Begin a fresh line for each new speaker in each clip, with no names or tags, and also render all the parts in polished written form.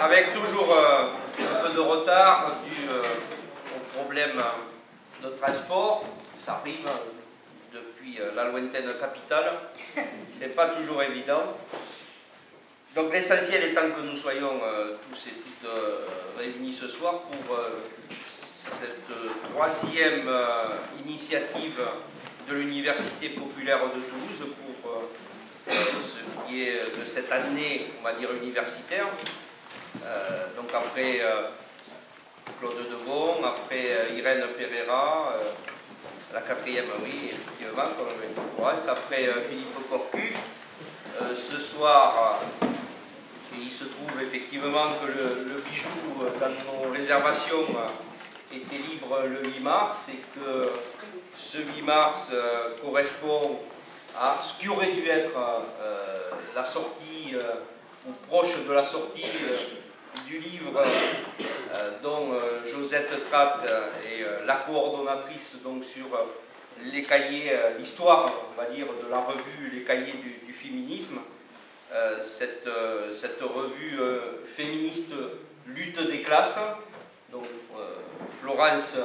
avec toujours un peu de retard dû au problème de transport. Ça arrive depuis la lointaine capitale, c'est pas toujours évident. Donc l'essentiel étant que nous soyons tous et toutes réunis ce soir pour cette troisième initiative de l'Université populaire de Toulouse pour ce qui est de cette année, on va dire, universitaire. Donc après Claude Debon, après Irène Pereira, la quatrième, oui, effectivement, comme Florence, après Philippe Corcu. Ce soir, il se trouve effectivement que le bijou dans nos réservations était libre le 8 mars et que ce 8 mars correspond à ce qui aurait dû être la sortie ou proche de la sortie du livre dont Josette Tratt est la coordonnatrice donc, sur les cahiers, l'histoire, on va dire, de la revue Les Cahiers du féminisme. Cette revue féministe Lutte des classes. Donc Florence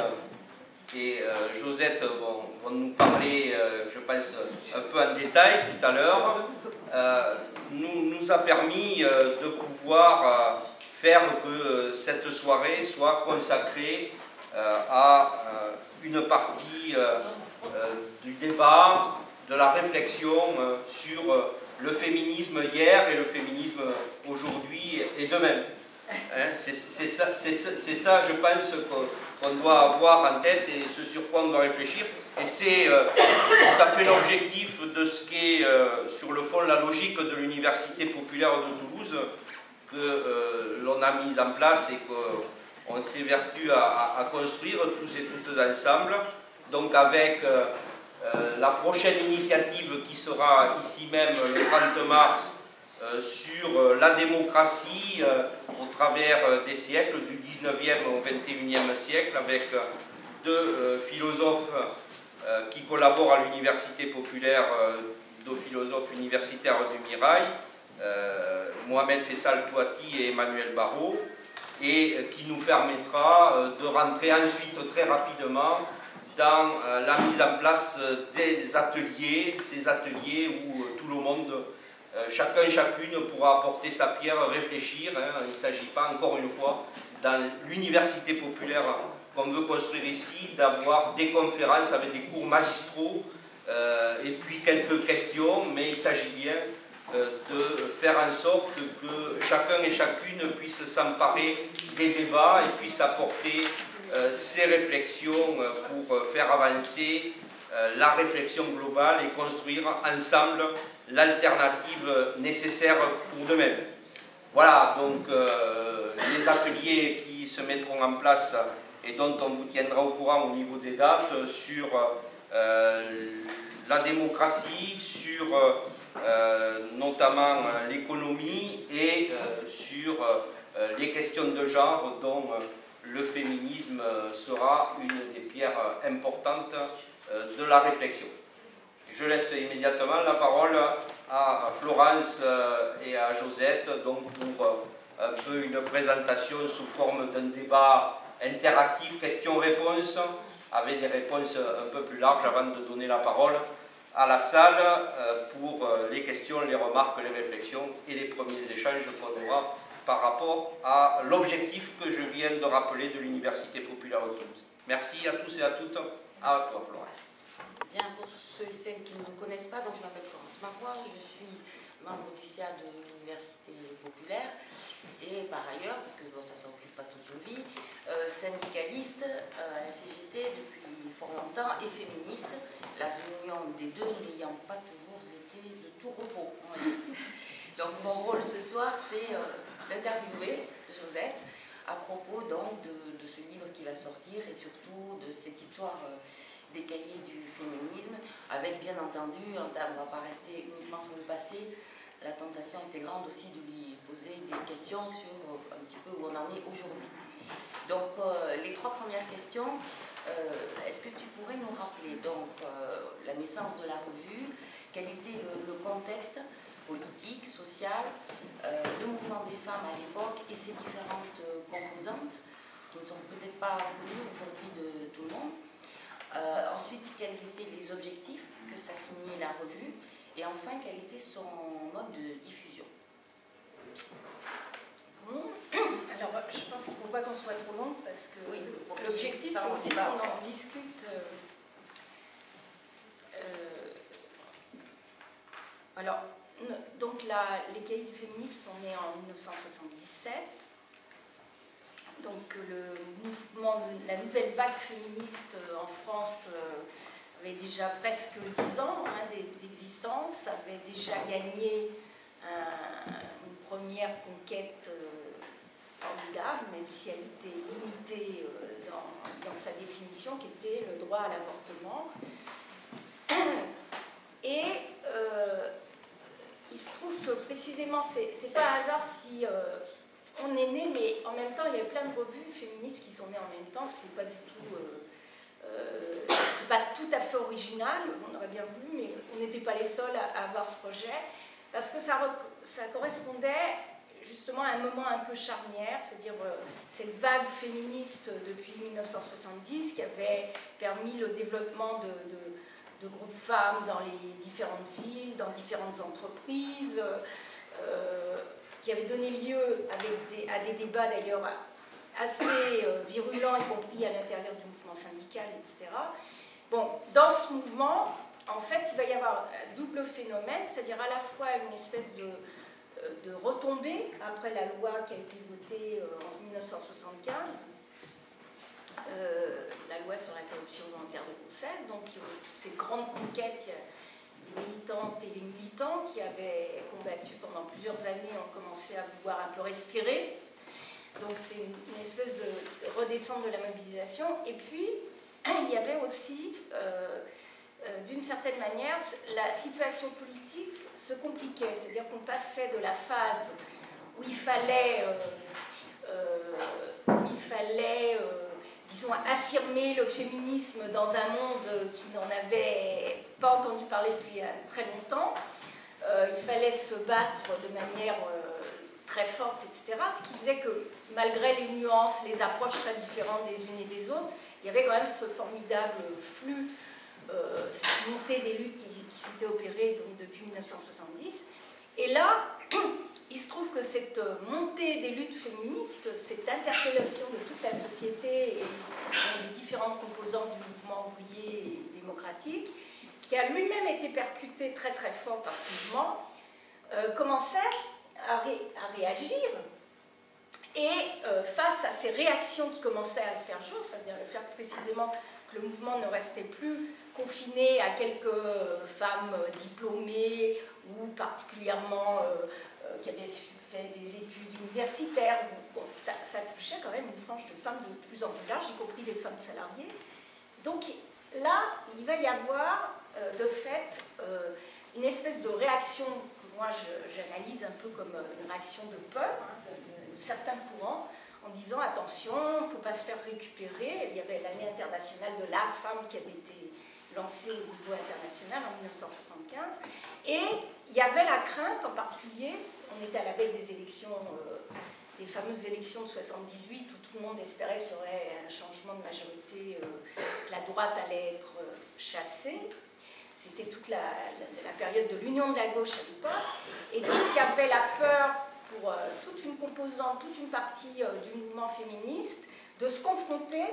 et Josette vont nous parler, je pense, un peu en détail tout à l'heure. Nous a permis de pouvoir faire que cette soirée soit consacrée à une partie du débat, de la réflexion sur le féminisme hier et le féminisme aujourd'hui et demain. Hein, c'est ça, je pense, qu'on doit avoir en tête et ce sur quoi on doit réfléchir. Et c'est tout à fait l'objectif de ce qu'est, sur le fond, la logique de l'Université populaire de Toulouse que l'on a mise en place et qu'on s'évertue à construire tous et toutes ensemble. Donc avec la prochaine initiative qui sera ici même le 30 mars sur la démocratie au travers des siècles, du 19e au 21e siècle, avec deux philosophes qui collaborent à l'Université populaire, deux philosophes universitaires du Mirail, Mohamed Fessal Touati et Emmanuel Barrault, et qui nous permettra de rentrer ensuite très rapidement dans la mise en place des ateliers, ces ateliers où tout le monde, chacun et chacune pourra apporter sa pierre, réfléchir. Hein. Il ne s'agit pas, encore une fois, dans l'université populaire qu'on veut construire ici, d'avoir des conférences avec des cours magistraux et puis quelques questions, mais il s'agit bien de faire en sorte que chacun et chacune puisse s'emparer des débats et puisse apporter ces réflexions pour faire avancer la réflexion globale et construire ensemble l'alternative nécessaire pour demain. Voilà donc les ateliers qui se mettront en place et dont on vous tiendra au courant au niveau des dates sur la démocratie, sur notamment l'économie et sur les questions de genre dont le féminisme sera une des pierres importantes de la réflexion. Je laisse immédiatement la parole à Florence et à Josette donc pour un peu une présentation sous forme d'un débat interactif, questions-réponses, avec des réponses un peu plus larges avant de donner la parole à la salle pour les questions, les remarques, les réflexions et les premiers échanges qu'on aura par rapport à l'objectif que je viens de rappeler de l'Université populaire de Toulouse. Merci à tous et à toutes. À toi, Florence.
Bien, pour ceux et celles qui ne me connaissent pas, donc je m'appelle Florence Marois, je suis membre du CA de l'Université populaire et par ailleurs, parce que bon, ça ne s'occupe pas toute une vie, syndicaliste à la CGT depuis fort longtemps et féministe, la réunion des deux n'ayant pas toujours été de tout repos. Donc mon rôle ce soir, c'est d'interviewer Josette à propos donc de ce livre qui va sortir et surtout de cette histoire des cahiers du féminisme, avec bien entendu, on ne va pas rester uniquement sur le passé, la tentation était grande aussi de lui poser des questions sur un petit peu où on en est aujourd'hui. Donc les trois premières questions, est-ce que tu pourrais nous rappeler donc la naissance de la revue, quel était le contexte politique, social, le mouvement des femmes à l'époque et ses différentes composantes, qui ne sont peut-être pas connues aujourd'hui de tout le monde. Ensuite, quels étaient les objectifs que s'assignait la revue, et enfin, quel était son mode de diffusion.
Bon. Alors, je pense qu'il ne faut pas qu'on soit trop long, parce que
oui,
l'objectif, c'est aussi qu'on en discute. Alors, donc les cahiers du féminisme sont nés en 1977. Donc le mouvement, la nouvelle vague féministe en France avait déjà presque 10 ans d'existence, avait déjà gagné une première conquête formidable, même si elle était limitée dans sa définition, qui était le droit à l'avortement. Et il se trouve que précisément, c'est pas un hasard si on est né, mais en même temps, il y a plein de revues féministes qui sont nées en même temps. C'est pas du tout, c'est pas tout à fait original. On aurait bien voulu, mais on n'était pas les seuls à avoir ce projet, parce que ça correspondait justement à un moment un peu charnière, c'est-à-dire cette vague féministe depuis 1970 qui avait permis le développement de groupes femmes dans les différentes villes, dans différentes entreprises, qui avait donné lieu à des débats d'ailleurs assez virulents, y compris à l'intérieur du mouvement syndical, etc. Bon, dans ce mouvement, en fait, il va y avoir un double phénomène, c'est-à-dire à la fois une espèce de retombée après la loi qui a été votée en 1975, la loi sur l'interruption volontaire de grossesse, donc ces grandes conquêtes, les militantes et les militants qui avaient combattu pendant plusieurs années ont commencé à vouloir un peu respirer. Donc c'est une espèce de redescente de la mobilisation. Et puis, il y avait aussi, d'une certaine manière, la situation politique se compliquait. C'est-à-dire qu'on passait de la phase où il fallait disons, affirmer le féminisme dans un monde qui n'en avait pas entendu parler depuis très longtemps. Il fallait se battre de manière très forte, etc. Ce qui faisait que, malgré les nuances, les approches très différentes des unes et des autres, il y avait quand même ce formidable flux, cette montée des luttes qui s'était opérée donc, depuis 1970. Et là, il se trouve que cette montée des luttes féministes, cette interpellation de toute la société et des différentes composantes du mouvement ouvrier et démocratique, qui a lui-même été percuté très très fort par ce mouvement, commençait à réagir. Et face à ces réactions qui commençaient à se faire jour, c'est-à-dire le fait précisément que le mouvement ne restait plus confiné à quelques femmes diplômées ou particulièrement qui avaient fait des études universitaires, bon, ça touchait quand même une frange de femmes de plus en plus large, y compris des femmes salariées. Donc là, il va y avoir de fait une espèce de réaction que moi j'analyse un peu comme une réaction de peur, de certains courants, en disant attention, il ne faut pas se faire récupérer. Il y avait l'année internationale de la femme qui avait été lancée au niveau international en 1975. Et il y avait la crainte, en particulier, on était à la veille des élections, des fameuses élections de 78, où tout le monde espérait qu'il y aurait un changement de majorité, que la droite allait être chassée. C'était toute la période de l'union de la gauche à l'époque. Et donc il y avait la peur pour toute une composante, toute une partie du mouvement féministe, de se confronter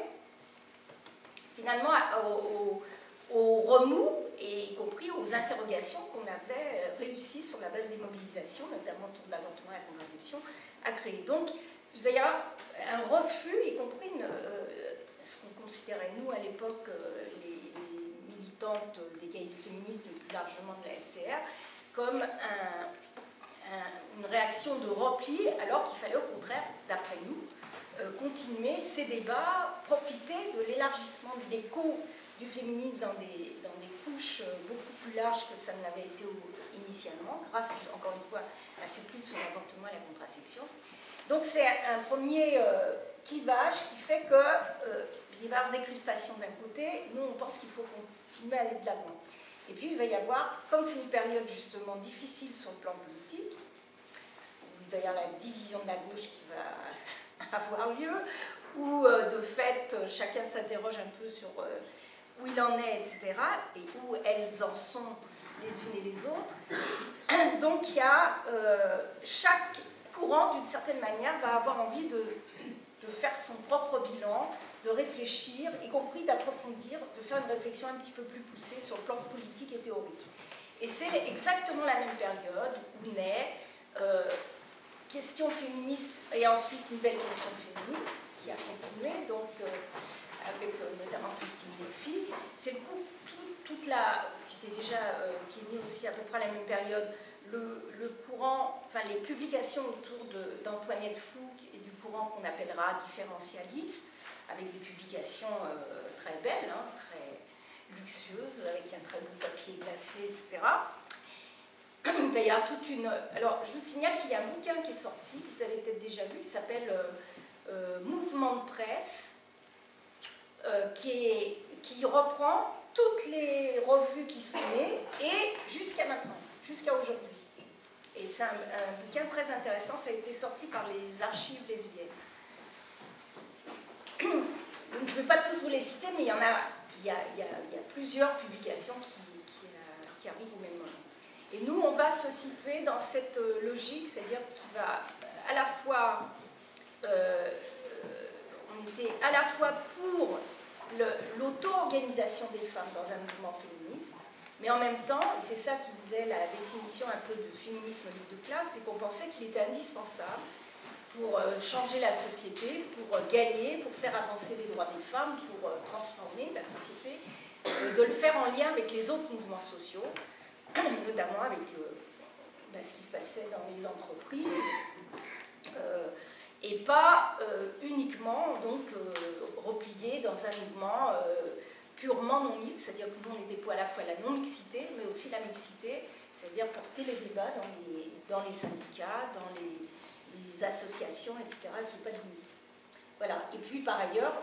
finalement au remous, et y compris aux interrogations qu'on avait réussi sur la base des mobilisations, notamment autour de l'avortement et la contraception, à créer. Donc il va y avoir un refus, y compris ce qu'on considérait nous à l'époque les militantes des cahiers du féminisme et plus largement de la LCR, comme une réaction de repli, alors qu'il fallait au contraire, d'après nous, continuer ces débats, profiter de l'élargissement de l'écho du féminisme dans des couches beaucoup plus larges que ça ne l'avait été initialement, grâce encore une fois à cette lutte sur l'avortement et la contraception. Donc c'est un premier clivage qui fait qu'il va y avoir des crispations d'un côté, nous on pense qu'il faut continuer à aller de l'avant. Et puis il va y avoir, comme c'est une période justement difficile sur le plan politique, où il va y avoir la division de la gauche qui va avoir lieu, où de fait chacun s'interroge un peu sur où il en est, etc., et où elles en sont les unes et les autres. Donc il y a chaque courant, d'une certaine manière, va avoir envie de faire son propre bilan, de réfléchir, y compris d'approfondir, de faire une réflexion un petit peu plus poussée sur le plan politique et théorique. Et c'est exactement la même période où naît question féministe et ensuite nouvelle question féministe qui a continué, donc avec notamment Christine Delphi. C'est le coup, toute la, qui était déjà, qui est née aussi à peu près à la même période, le courant, enfin les publications autour d'Antoinette Fouque et du courant qu'on appellera différentialiste, avec des publications très belles, hein, très luxueuses, avec un très beau papier glacé, etc. Il va y avoir toute une... Alors, je vous signale qu'il y a un bouquin qui est sorti, vous avez peut-être déjà vu, qui s'appelle Mouvement de presse, qui reprend toutes les revues qui sont nées, et jusqu'à maintenant, jusqu'à aujourd'hui. Et c'est un bouquin très intéressant, ça a été sorti par les archives lesbiennes. Donc je ne vais pas tous vous les citer, mais il y a plusieurs publications qui arrivent au même moment. Et nous, on va se situer dans cette logique, c'est-à-dire qu'il va à la fois, on était à la fois pour l'auto-organisation des femmes dans un mouvement féministe, mais en même temps, et c'est ça qui faisait la définition un peu de féminisme lutte de classe, c'est qu'on pensait qu'il était indispensable pour changer la société, pour gagner, pour faire avancer les droits des femmes, pour transformer la société, de le faire en lien avec les autres mouvements sociaux, notamment avec ce qui se passait dans les entreprises, et pas uniquement donc replié dans un mouvement purement non mixte, c'est-à-dire que nous on était pour à la fois la non-mixité, mais aussi la mixité, c'est-à-dire porter les débats dans les syndicats, dans les associations, etc., qui n'est pas de limite. Voilà. Et puis par ailleurs,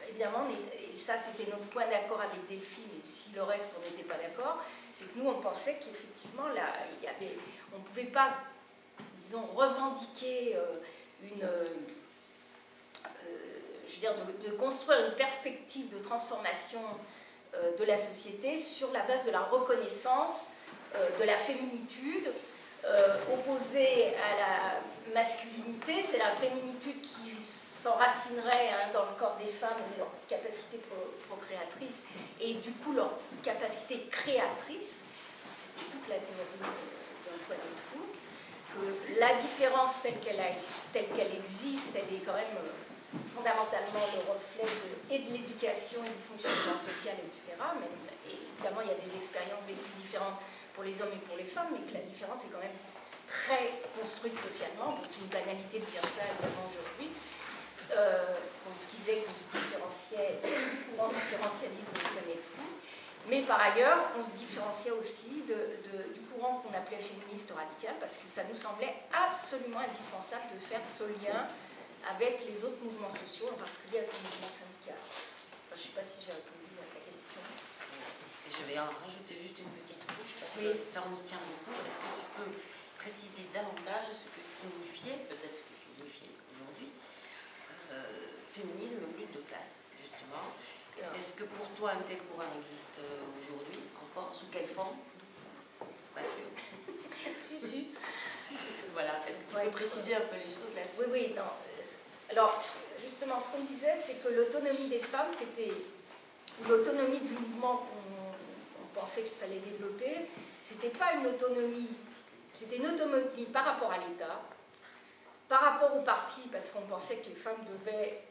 évidemment, et ça c'était notre point d'accord avec Delphi, mais si le reste on n'était pas d'accord, c'est que nous on pensait qu'effectivement on ne pouvait pas, disons, revendiquer je veux dire, de construire une perspective de transformation de la société sur la base de la reconnaissance de la féminitude opposée à la masculinité. C'est la féminitude qui s'enracinerait dans le corps des femmes et leur capacité procréatrice et du coup leur capacité créatrice. C'était toute la théorie d'Antoinette Fouque. Que la différence telle qu'elle existe, elle est quand même fondamentalement le reflet et de l'éducation et du fonctionnement social, etc. Et évidemment, il y a des expériences vécues différentes pour les hommes et pour les femmes, mais que la différence est quand même très construite socialement. C'est une banalité de dire ça évidemment aujourd'hui. Ce qui faisait qu'on se différenciait du courant différentialiste de Antoinette Fouque. Mais par ailleurs, on se différenciait aussi du courant qu'on appelait féministe radical, parce que ça nous semblait absolument indispensable de faire ce lien avec les autres mouvements sociaux, en particulier avec le mouvement syndical. Enfin, je ne sais pas si j'ai répondu à ta question.
Je vais en rajouter juste une petite couche, parce que ça on y tient beaucoup. Est-ce que tu peux préciser davantage ce que signifiait, peut-être ce que signifiait aujourd'hui, féminisme, lutte de classe, justement. Est-ce que pour toi un tel courant existe aujourd'hui encore? Sous quelle forme? Pas sûr.
Si.
Voilà, est-ce que tu peux préciser un peu les choses là-dessus?
Oui, non. Alors, justement, ce qu'on disait, c'est que l'autonomie des femmes, c'était l'autonomie du mouvement qu'on pensait qu'il fallait développer. C'était pas une autonomie, c'était une autonomie par rapport à l'État, par rapport au parti, parce qu'on pensait que les femmes devaient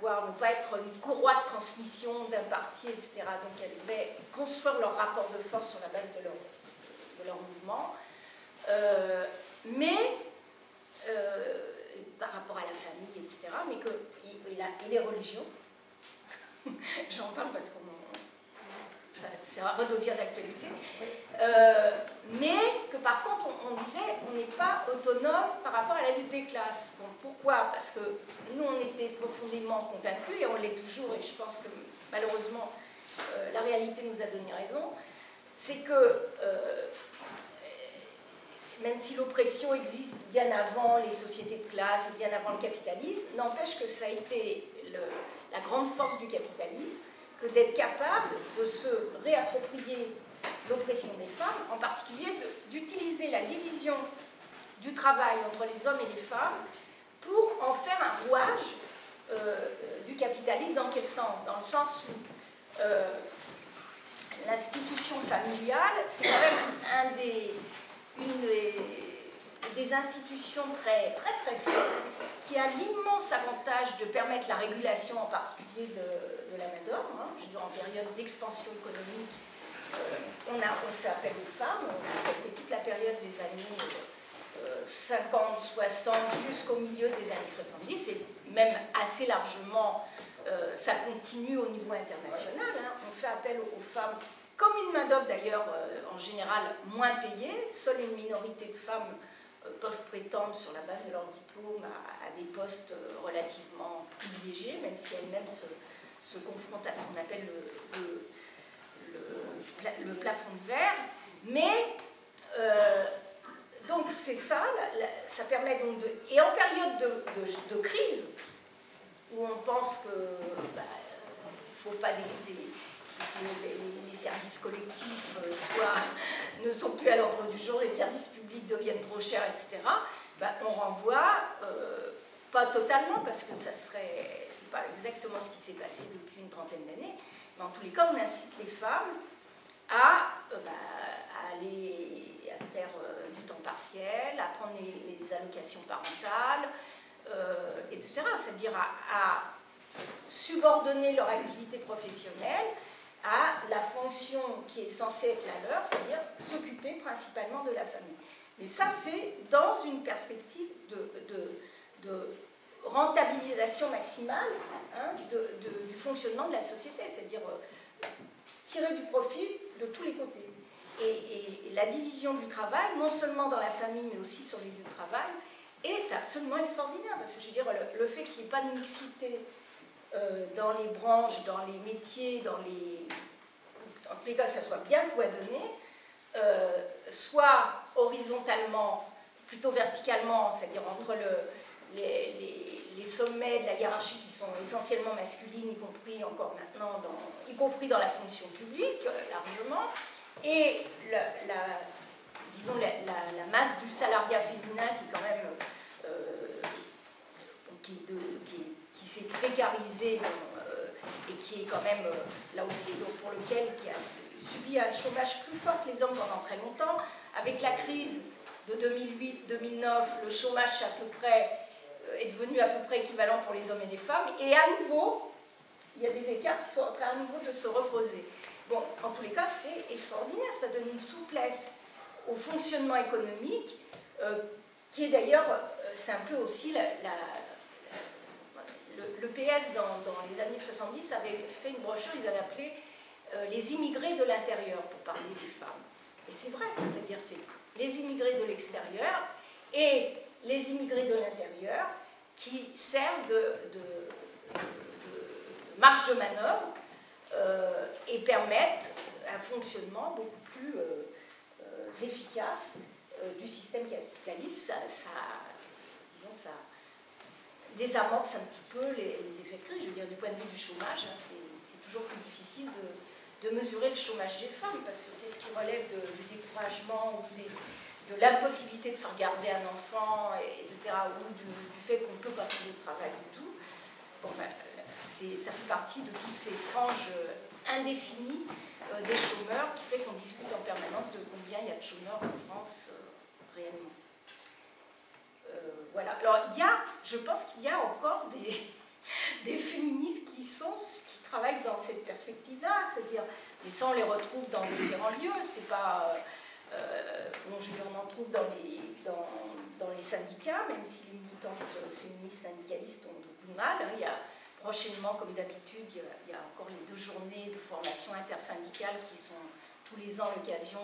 ne pas être une courroie de transmission d'un parti, etc. Donc elles devaient construire leur rapport de force sur la base de leur mouvement. Mais par rapport à la famille, etc. Mais et les religions, j'en parle parce que ça redevient d'actualité, mais que par contre on disait on n'est pas autonome par rapport à la lutte des classes. Bon, pourquoi? Parce que nous on était profondément convaincus, et on l'est toujours, et je pense que malheureusement la réalité nous a donné raison, c'est que même si l'oppression existe bien avant les sociétés de classe et bien avant le capitalisme, n'empêche que ça a été la grande force du capitalisme, que d'être capable de se réapproprier l'oppression des femmes, en particulier d'utiliser la division du travail entre les hommes et les femmes pour en faire un rouage du capitalisme. Dans quel sens? Dans le sens où l'institution familiale, c'est quand même une des institutions très souples, qui a l'immense avantage de permettre la régulation, en particulier de la main-d'œuvre. Hein. Je veux dire, en période d'expansion économique, on fait appel aux femmes. C'était toute la période des années 50, 60, jusqu'au milieu des années 70, et même assez largement, ça continue au niveau international. Hein. On fait appel aux femmes comme une main-d'œuvre, d'ailleurs, en général moins payée. Seule une minorité de femmes peuvent prétendre, sur la base de leur diplôme, à des postes relativement privilégiés, même si elles-mêmes se confrontent à ce qu'on appelle le plafond de verre. Mais, donc c'est ça, ça permet donc de... Et en période de crise, où on pense que il ne faut pas que les services collectifs ne sont plus à l'ordre du jour, les services publics deviennent trop chers, etc., on renvoie, pas totalement, parce que c'est pas exactement ce qui s'est passé depuis une trentaine d'années, mais en tous les cas, on incite les femmes à aller à faire du temps partiel, à prendre les allocations parentales, etc., c'est-à-dire à subordonner leur activité professionnelle à la fonction qui est censée être la leur, c'est-à-dire s'occuper principalement de la famille. Mais ça, c'est dans une perspective de rentabilisation maximale, hein, du fonctionnement de la société, c'est-à-dire tirer du profit de tous les côtés. Et la division du travail, non seulement dans la famille, mais aussi sur les lieux de travail, est absolument extraordinaire, parce que je veux dire, le fait qu'il n'y ait pas de mixité dans les branches, dans les métiers, en tous les cas, que ça soit bien cloisonné, soit horizontalement, plutôt verticalement, c'est-à-dire entre les sommets de la hiérarchie qui sont essentiellement masculines, y compris encore maintenant, y compris dans la fonction publique, largement, et disons la masse du salariat féminin qui quand même qui s'est précarisé et qui est quand même là aussi, donc pour lequel qui a subi un chômage plus fort que les hommes pendant très longtemps. Avec la crise de 2008-2009, le chômage est devenu à peu près équivalent pour les hommes et les femmes, et à nouveau, il y a des écarts qui sont en train à nouveau de se recreuser. Bon, en tous les cas, c'est extraordinaire, ça donne une souplesse au fonctionnement économique, qui est d'ailleurs, c'est un peu aussi le PS dans les années 70 avait fait une brochure, ils avaient appelé les immigrés de l'intérieur pour parler des femmes. Et c'est vrai, c'est-à-dire c'est les immigrés de l'extérieur et les immigrés de l'intérieur qui servent de marge de manœuvre et permettent un fonctionnement beaucoup plus efficace du système capitaliste. Ça désamorce un petit peu les effets de crise. Je veux dire, du point de vue du chômage, hein, c'est toujours plus difficile de mesurer le chômage des femmes, parce que qu'est-ce qui relève du découragement ou de l'impossibilité de faire garder un enfant, etc., ou du fait qu'on ne peut pas trouver de travail du tout. Bon, ça fait partie de toutes ces franges indéfinies des chômeurs qui fait qu'on discute en permanence de combien il y a de chômeurs en France réellement. Voilà. Alors, je pense qu'il y a encore des féministes qui travaillent dans cette perspective-là, c'est-à-dire, mais ça on les retrouve dans différents lieux, c'est pas... bon, je veux dire, on en trouve dans les syndicats, même si les militantes féministes syndicalistes ont beaucoup de mal. Hein. Il y a prochainement, comme d'habitude, il y a encore les 2 journées de formation intersyndicale qui sont tous les ans l'occasion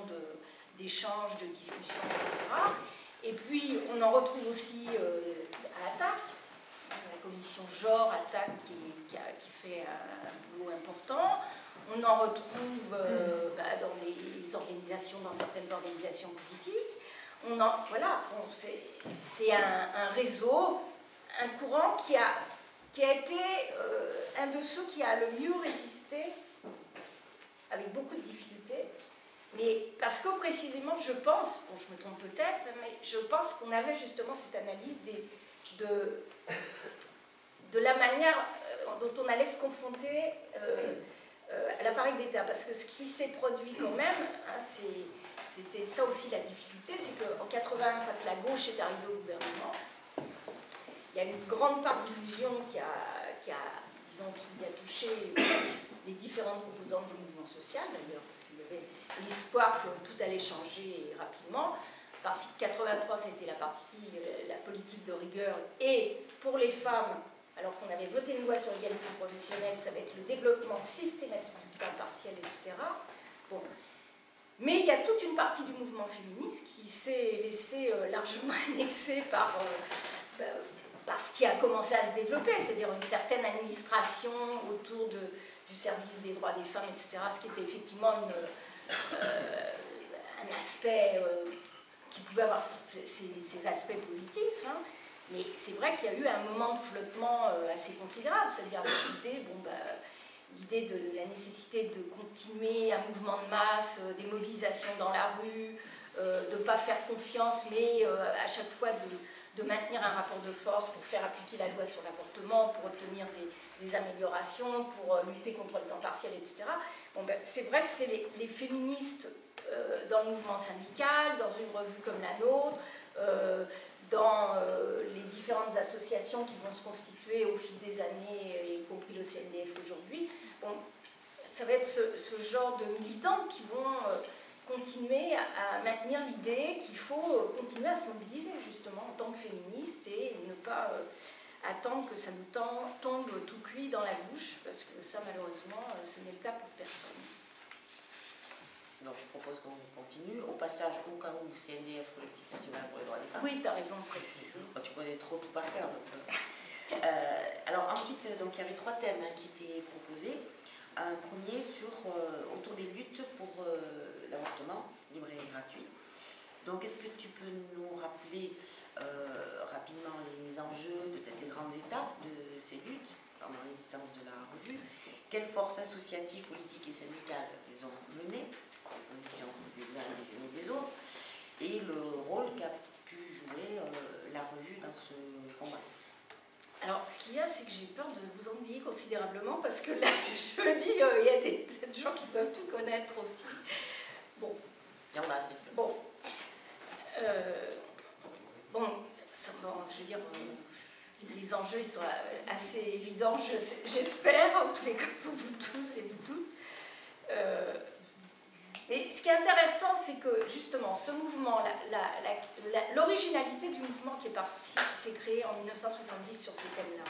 d'échanges, de discussions, etc. Et puis, on en retrouve aussi à ATTAC, la commission genre ATTAC qui fait un boulot important. on en retrouve dans les organisations, dans certaines organisations politiques. Voilà, c'est un réseau, un courant qui a été un de ceux qui a le mieux résisté, avec beaucoup de difficultés, mais parce que précisément, je pense, bon, je me trompe peut-être, mais je pense qu'on avait justement cette analyse de la manière dont on allait se confronter à l'appareil d'État, parce que ce qui s'est produit quand même, hein, c'était ça aussi la difficulté, c'est qu'en 80, quand la gauche est arrivée au gouvernement, il y a une grande part d'illusion qui a touché les différentes composantes du mouvement social, d'ailleurs, parce qu'il y avait l'espoir que tout allait changer rapidement. La partie de 83, c'était la politique de rigueur, et pour les femmes, alors qu'on avait voté une loi sur l'égalité professionnelle, ça va être le développement systématique du temps partiel, etc. Bon. Mais il y a toute une partie du mouvement féministe qui s'est laissée largement annexée par ce qui a commencé à se développer, c'est-à-dire une certaine administration autour du service des droits des femmes, etc., ce qui était effectivement un aspect qui pouvait avoir ses aspects positifs, hein. Mais c'est vrai qu'il y a eu un moment de flottement assez considérable, c'est-à-dire l'idée de la nécessité de continuer un mouvement de masse, des mobilisations dans la rue, de ne pas faire confiance, mais à chaque fois de maintenir un rapport de force pour faire appliquer la loi sur l'avortement, pour obtenir des améliorations, pour lutter contre le temps partiel, etc. C'est vrai que c'est les féministes dans le mouvement syndical, dans une revue comme la nôtre, dans les différentes associations qui vont se constituer au fil des années, y compris le CNDF aujourd'hui, ça va être ce genre de militantes qui vont continuer à maintenir l'idée qu'il faut continuer à se mobiliser justement en tant que féministe et ne pas attendre que ça nous tombe tout cuit dans la bouche, parce que ça malheureusement ce n'est le cas pour personne.
Donc je propose qu'on continue. Au passage, au cas où CNDF, Collectif National pour les droits des femmes.
Oui, tu as raison de préciser.
Tu connais trop tout par cœur. Alors ensuite, donc, il y avait 3 thèmes qui étaient proposés. Un premier autour des luttes pour l'avortement libre et gratuit. Donc est-ce que tu peux nous rappeler rapidement les enjeux, peut-être les grandes étapes de ces luttes pendant l'existence de la revue? Quelles forces associatives, politiques et syndicales les ont menées, en position des uns, des unes et des autres, et le rôle qu'a pu jouer la revue dans ce combat?
Alors, ce qu'il y a, c'est que j'ai peur de vous ennuyer considérablement, parce que là, je le dis, il y a des gens qui peuvent tout connaître aussi. Bon.
Il y en a, c'est sûr.
Bon. Je veux dire, les enjeux ils sont assez évidents, j'espère, en tous les cas pour vous tous et vous toutes. Mais ce qui est intéressant, c'est que justement, ce mouvement, l'originalité du mouvement qui s'est créé en 1970 sur ces thèmes-là,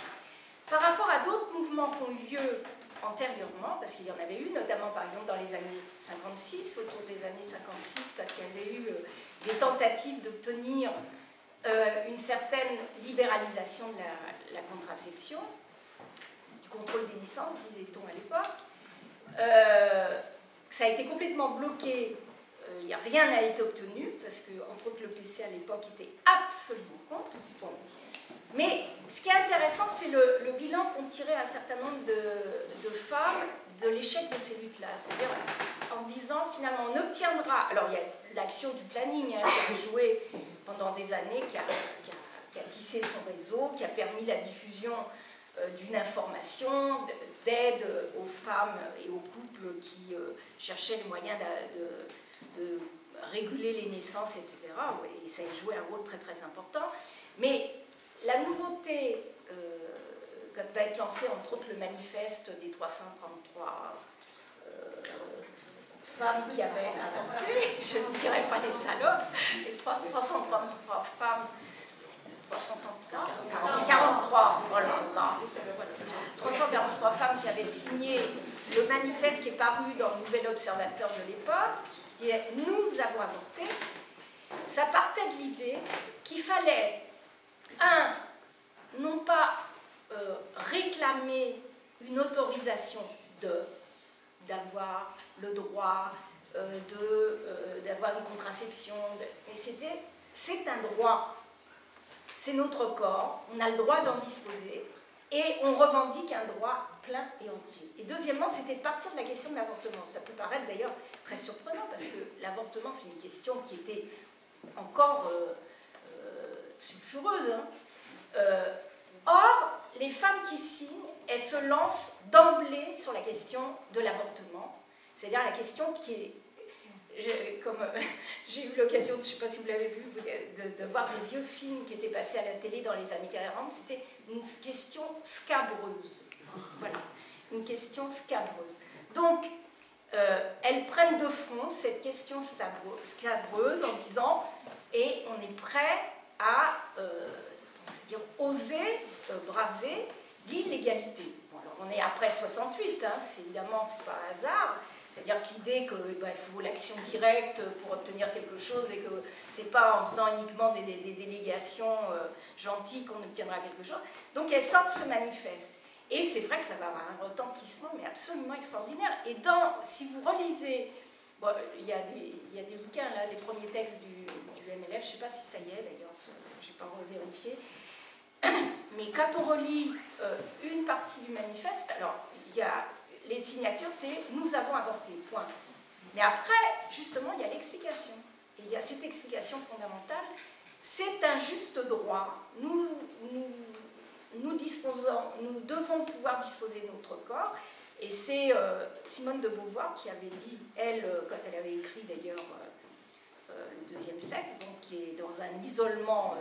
par rapport à d'autres mouvements qui ont eu lieu antérieurement, parce qu'il y en avait eu, notamment par exemple dans les années 56, autour des années 56, quand il y avait eu des tentatives d'obtenir une certaine libéralisation de la contraception, du contrôle des naissances, disait-on à l'époque. Ça a été complètement bloqué, rien n'a été obtenu, parce que, entre autres, le PC à l'époque était absolument contre. Bon. Mais ce qui est intéressant, c'est le bilan qu'ont tiré un certain nombre de femmes de l'échec de ces luttes-là. C'est-à-dire en se disant, finalement, on obtiendra. Alors, il y a l'action du planning qui a joué pendant des années, qui a tissé son réseau, qui a permis la diffusion d'une information, d'aide aux femmes et aux couples qui cherchaient les moyens de réguler les naissances, etc. Et ça a joué un rôle très très important. Mais la nouveauté, quand va être lancé entre autres le manifeste des 333 femmes qui avaient avorté, je ne dirais pas les salopes, les 333 femmes, 43, oh là là, 343 femmes qui avaient signé le manifeste qui est paru dans le Nouvel Observateur de l'époque, qui est « Nous avons avorté », ça partait de l'idée qu'il fallait, non pas réclamer une autorisation d'avoir le droit d'avoir une contraception. Mais c'est un droit. C'est notre corps, on a le droit d'en disposer et on revendique un droit plein et entier. Et deuxièmement, c'était de partir de la question de l'avortement. Ça peut paraître d'ailleurs très surprenant parce que l'avortement, c'est une question qui était encore sulfureuse. Or, les femmes qui signent, elles se lancent d'emblée sur la question de l'avortement, c'est-à-dire la question qui est... Comme j'ai eu l'occasion, je ne sais pas si vous l'avez vu, de voir des vieux films qui étaient passés à la télé dans les années 40, c'était une question scabreuse. Voilà, une question scabreuse. Donc, elles prennent de front cette question scabreuse en disant « et on est prêt à c'est-à-dire oser braver l'illégalité ». Bon, alors on est après 68, hein, évidemment, c'est pas un hasard. C'est-à-dire que l'idée qu'il faut l'action directe pour obtenir quelque chose et que c'est pas en faisant uniquement des délégations gentilles qu'on obtiendra quelque chose. Donc elles sortent ce manifeste. Et c'est vrai que ça va avoir un retentissement mais absolument extraordinaire. Et si vous relisez, bon, il y a des bouquins là, les premiers textes du MLF, je ne sais pas si ça y est d'ailleurs, je n'ai pas revérifié. Mais quand on relit une partie du manifeste, alors il y a... Les signatures, c'est « nous avons avorté », point. Mais après, justement, il y a l'explication. Et il y a cette explication fondamentale. C'est un juste droit. Nous devons pouvoir disposer de notre corps. Et c'est Simone de Beauvoir qui avait dit, elle, quand elle avait écrit d'ailleurs Le deuxième sexe, donc qui est dans un isolement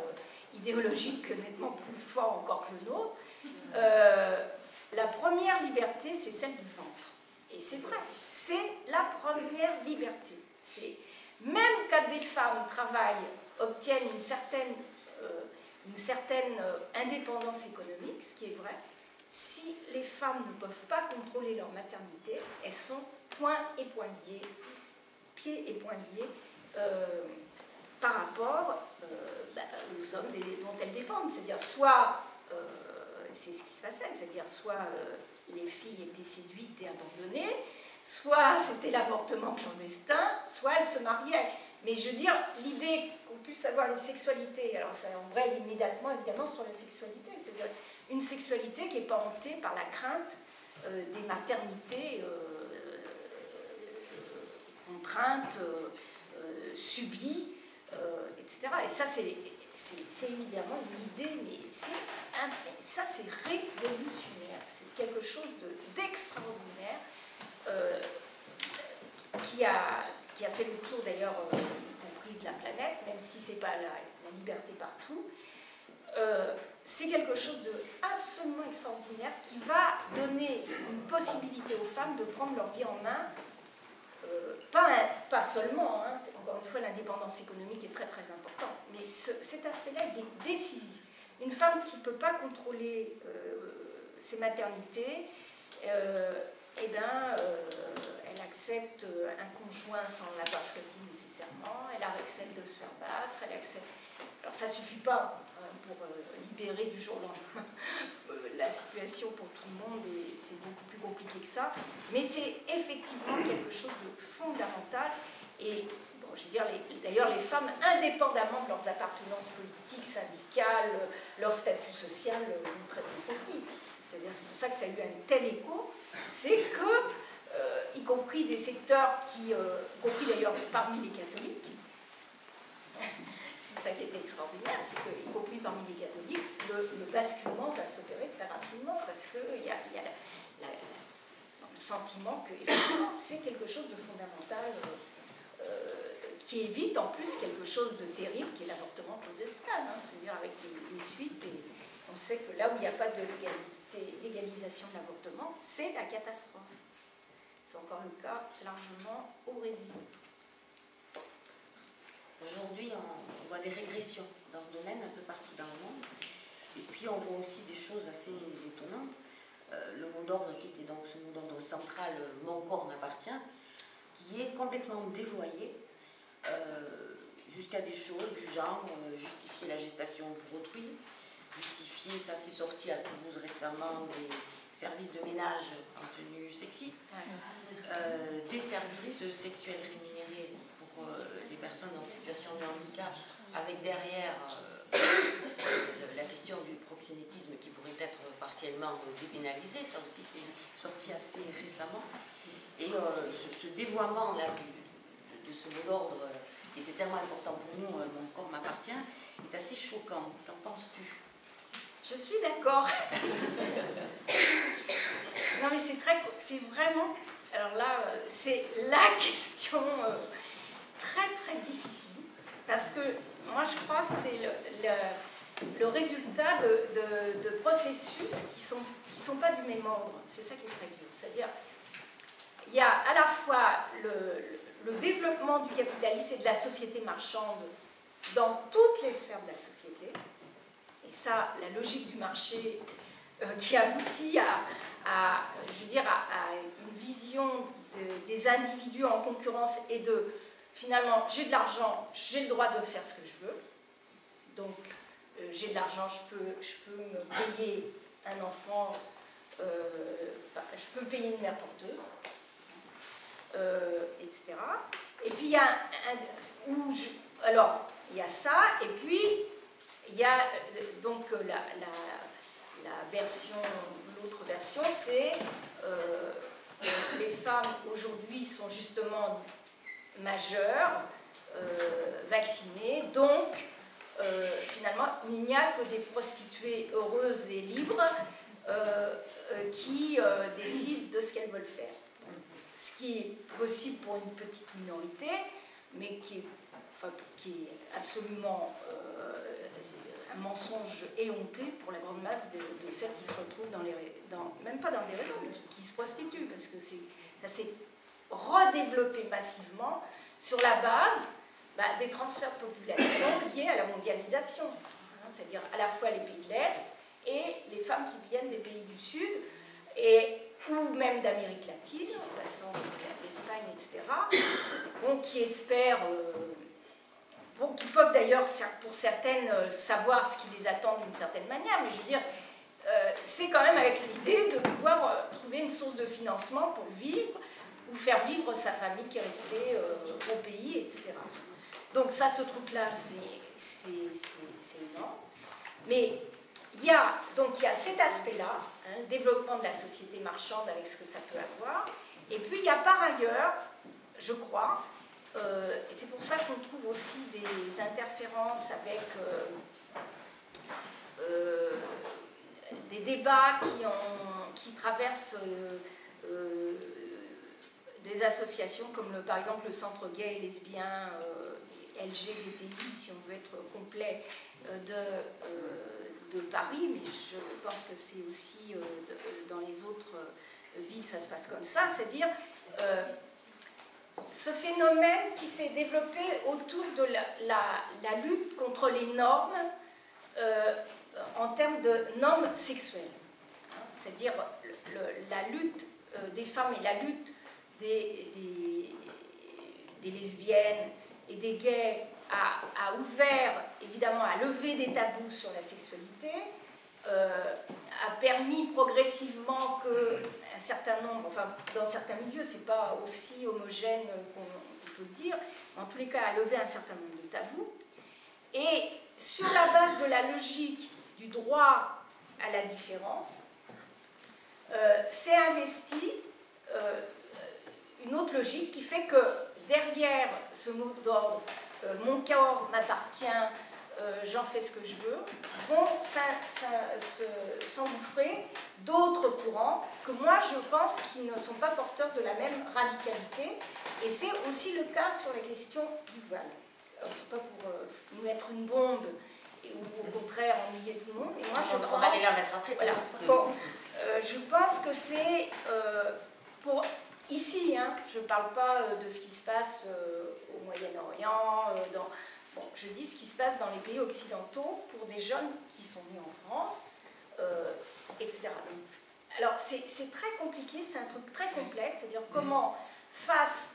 idéologique nettement plus fort encore que le nôtre, la première liberté, c'est celle du ventre. Et c'est vrai, c'est la première liberté. Même quand des femmes travaillent, obtiennent une certaine indépendance économique, ce qui est vrai, si les femmes ne peuvent pas contrôler leur maternité, elles sont pieds et poings liés par rapport aux hommes dont elles dépendent. C'est-à-dire soit... c'est ce qui se passait, c'est-à-dire soit les filles étaient séduites et abandonnées, soit c'était l'avortement clandestin, soit elles se mariaient. Mais je veux dire, l'idée qu'on puisse avoir une sexualité, alors ça embraye immédiatement évidemment sur la sexualité, c'est-à-dire une sexualité qui n'est pas hantée par la crainte des maternités contraintes, subies, etc. Et ça, c'est évidemment une idée, mais ça c'est révolutionnaire, c'est quelque chose d'extraordinaire qui a fait le tour d'ailleurs, y compris de la planète, même si ce n'est pas la liberté partout. C'est quelque chose d'absolument extraordinaire qui va donner une possibilité aux femmes de prendre leur vie en main. Pas seulement, hein, encore une fois l'indépendance économique est très très importante, mais cet aspect-là il est décisif. Une femme qui ne peut pas contrôler ses maternités, elle accepte un conjoint sans l'avoir choisi nécessairement, elle accepte de se faire battre, elle accepte... Alors ça ne suffit pas pour libérer du jour au lendemain la situation pour tout le monde, et c'est beaucoup plus compliqué que ça, mais c'est effectivement quelque chose de fondamental. Et bon, je veux dire, d'ailleurs les femmes, indépendamment de leurs appartenances politiques, syndicales, leur statut social, l'ont très bien compris. C'est-à-dire, c'est pour ça que ça a eu un tel écho, c'est que, y compris des secteurs y compris d'ailleurs parmi les catholiques, c'est ça qui était extraordinaire, c'est que, y compris parmi les catholiques, le basculement va s'opérer très rapidement, parce qu'il y a le sentiment que, effectivement, c'est quelque chose de fondamental, qui évite en plus quelque chose de terrible, qui est l'avortement clandestin, hein, c'est-à-dire avec les suites, et on sait que là où il n'y a pas de légalisation de l'avortement, c'est la catastrophe. C'est encore le cas largement au Brésil.
Aujourd'hui, on voit des régressions dans ce domaine un peu partout dans le monde. Et puis, on voit aussi des choses assez étonnantes. Le mot d'ordre, qui était donc ce mot d'ordre central, mon corps m'appartient, qui est complètement dévoyé jusqu'à des choses du genre justifier la gestation pour autrui, justifier, ça s'est sorti à Toulouse récemment, services de ménage en tenue sexy, des services sexuels rémunérés pour les personnes en situation de handicap, avec derrière la question du proxénétisme qui pourrait être partiellement dépénalisé, ça aussi c'est sorti assez récemment. Et ce dévoiement-là de ce mot d'ordre qui était tellement important pour nous, mon corps m'appartient, est assez choquant. Qu'en penses-tu?
Je suis d'accord. Non mais c'est vraiment, alors là, c'est la question très très difficile, parce que moi je crois que c'est le résultat de processus qui sont pas du même ordre. C'est ça qui est très dur. C'est-à-dire, il y a à la fois le développement du capitalisme et de la société marchande dans toutes les sphères de la société. Et ça, la logique du marché qui aboutit à une vision des individus en concurrence et de, finalement, j'ai de l'argent, j'ai le droit de faire ce que je veux. Donc, j'ai de l'argent, je peux me payer un enfant, je peux payer une mère porteuse, etc. Et puis, il y a alors, il y a ça, et puis, il y a donc l'autre version, c'est les femmes aujourd'hui sont justement majeures, vaccinées, donc finalement il n'y a que des prostituées heureuses et libres qui décident de ce qu'elles veulent faire. Ce qui est possible pour une petite minorité, mais qui est absolument un mensonge éhonté pour la grande masse de celles qui se retrouvent même pas dans des réseaux, qui se prostituent, parce que ça s'est redéveloppé massivement sur la base des transferts de population liés à la mondialisation, c'est-à-dire à la fois les pays de l'Est et les femmes qui viennent des pays du Sud, ou même d'Amérique latine, en passant l'Espagne, etc., qui espèrent... qui peuvent d'ailleurs, pour certaines, savoir ce qui les attend d'une certaine manière, mais je veux dire, c'est quand même avec l'idée de pouvoir trouver une source de financement pour vivre, ou faire vivre sa famille qui est restée au pays, etc. Donc ça, ce truc-là, c'est énorme. Mais il y a cet aspect-là, le développement de la société marchande avec ce que ça peut avoir, et puis il y a par ailleurs, je crois, et c'est pour ça qu'on trouve aussi des interférences avec des débats qui traversent des associations comme par exemple le Centre gay et lesbien LGBTI, si on veut être complet, de Paris, mais je pense que c'est aussi dans les autres villes, ça se passe comme ça, c'est-à-dire ce phénomène qui s'est développé autour de la lutte contre les normes en termes de normes sexuelles. C'est-à-dire la lutte des femmes et la lutte des lesbiennes et des gays a ouvert, évidemment, a levé des tabous sur la sexualité, a permis progressivement qu'un certain nombre, enfin dans certains milieux, c'est pas aussi homogène qu'on peut le dire, mais en tous les cas a levé un certain nombre de tabous, et sur la base de la logique du droit à la différence, s'est investie une autre logique qui fait que derrière ce mot d'ordre, mon corps m'appartient, j'en fais ce que je veux, vont s'engouffrer d'autres courants que moi je pense qui ne sont pas porteurs de la même radicalité, et c'est aussi le cas sur la question du voile. Alors c'est pas pour nous mettre une bombe ou au contraire ennuyer tout le monde, et moi je pense,
on va aller la mettre après.
voilà. Bon, je pense que c'est pour ici, je ne parle pas de ce qui se passe au Moyen-Orient, bon, je dis ce qui se passe dans les pays occidentaux pour des jeunes qui sont nés en France, etc. Donc, alors, c'est très compliqué, c'est un truc très complexe, c'est-à-dire comment face...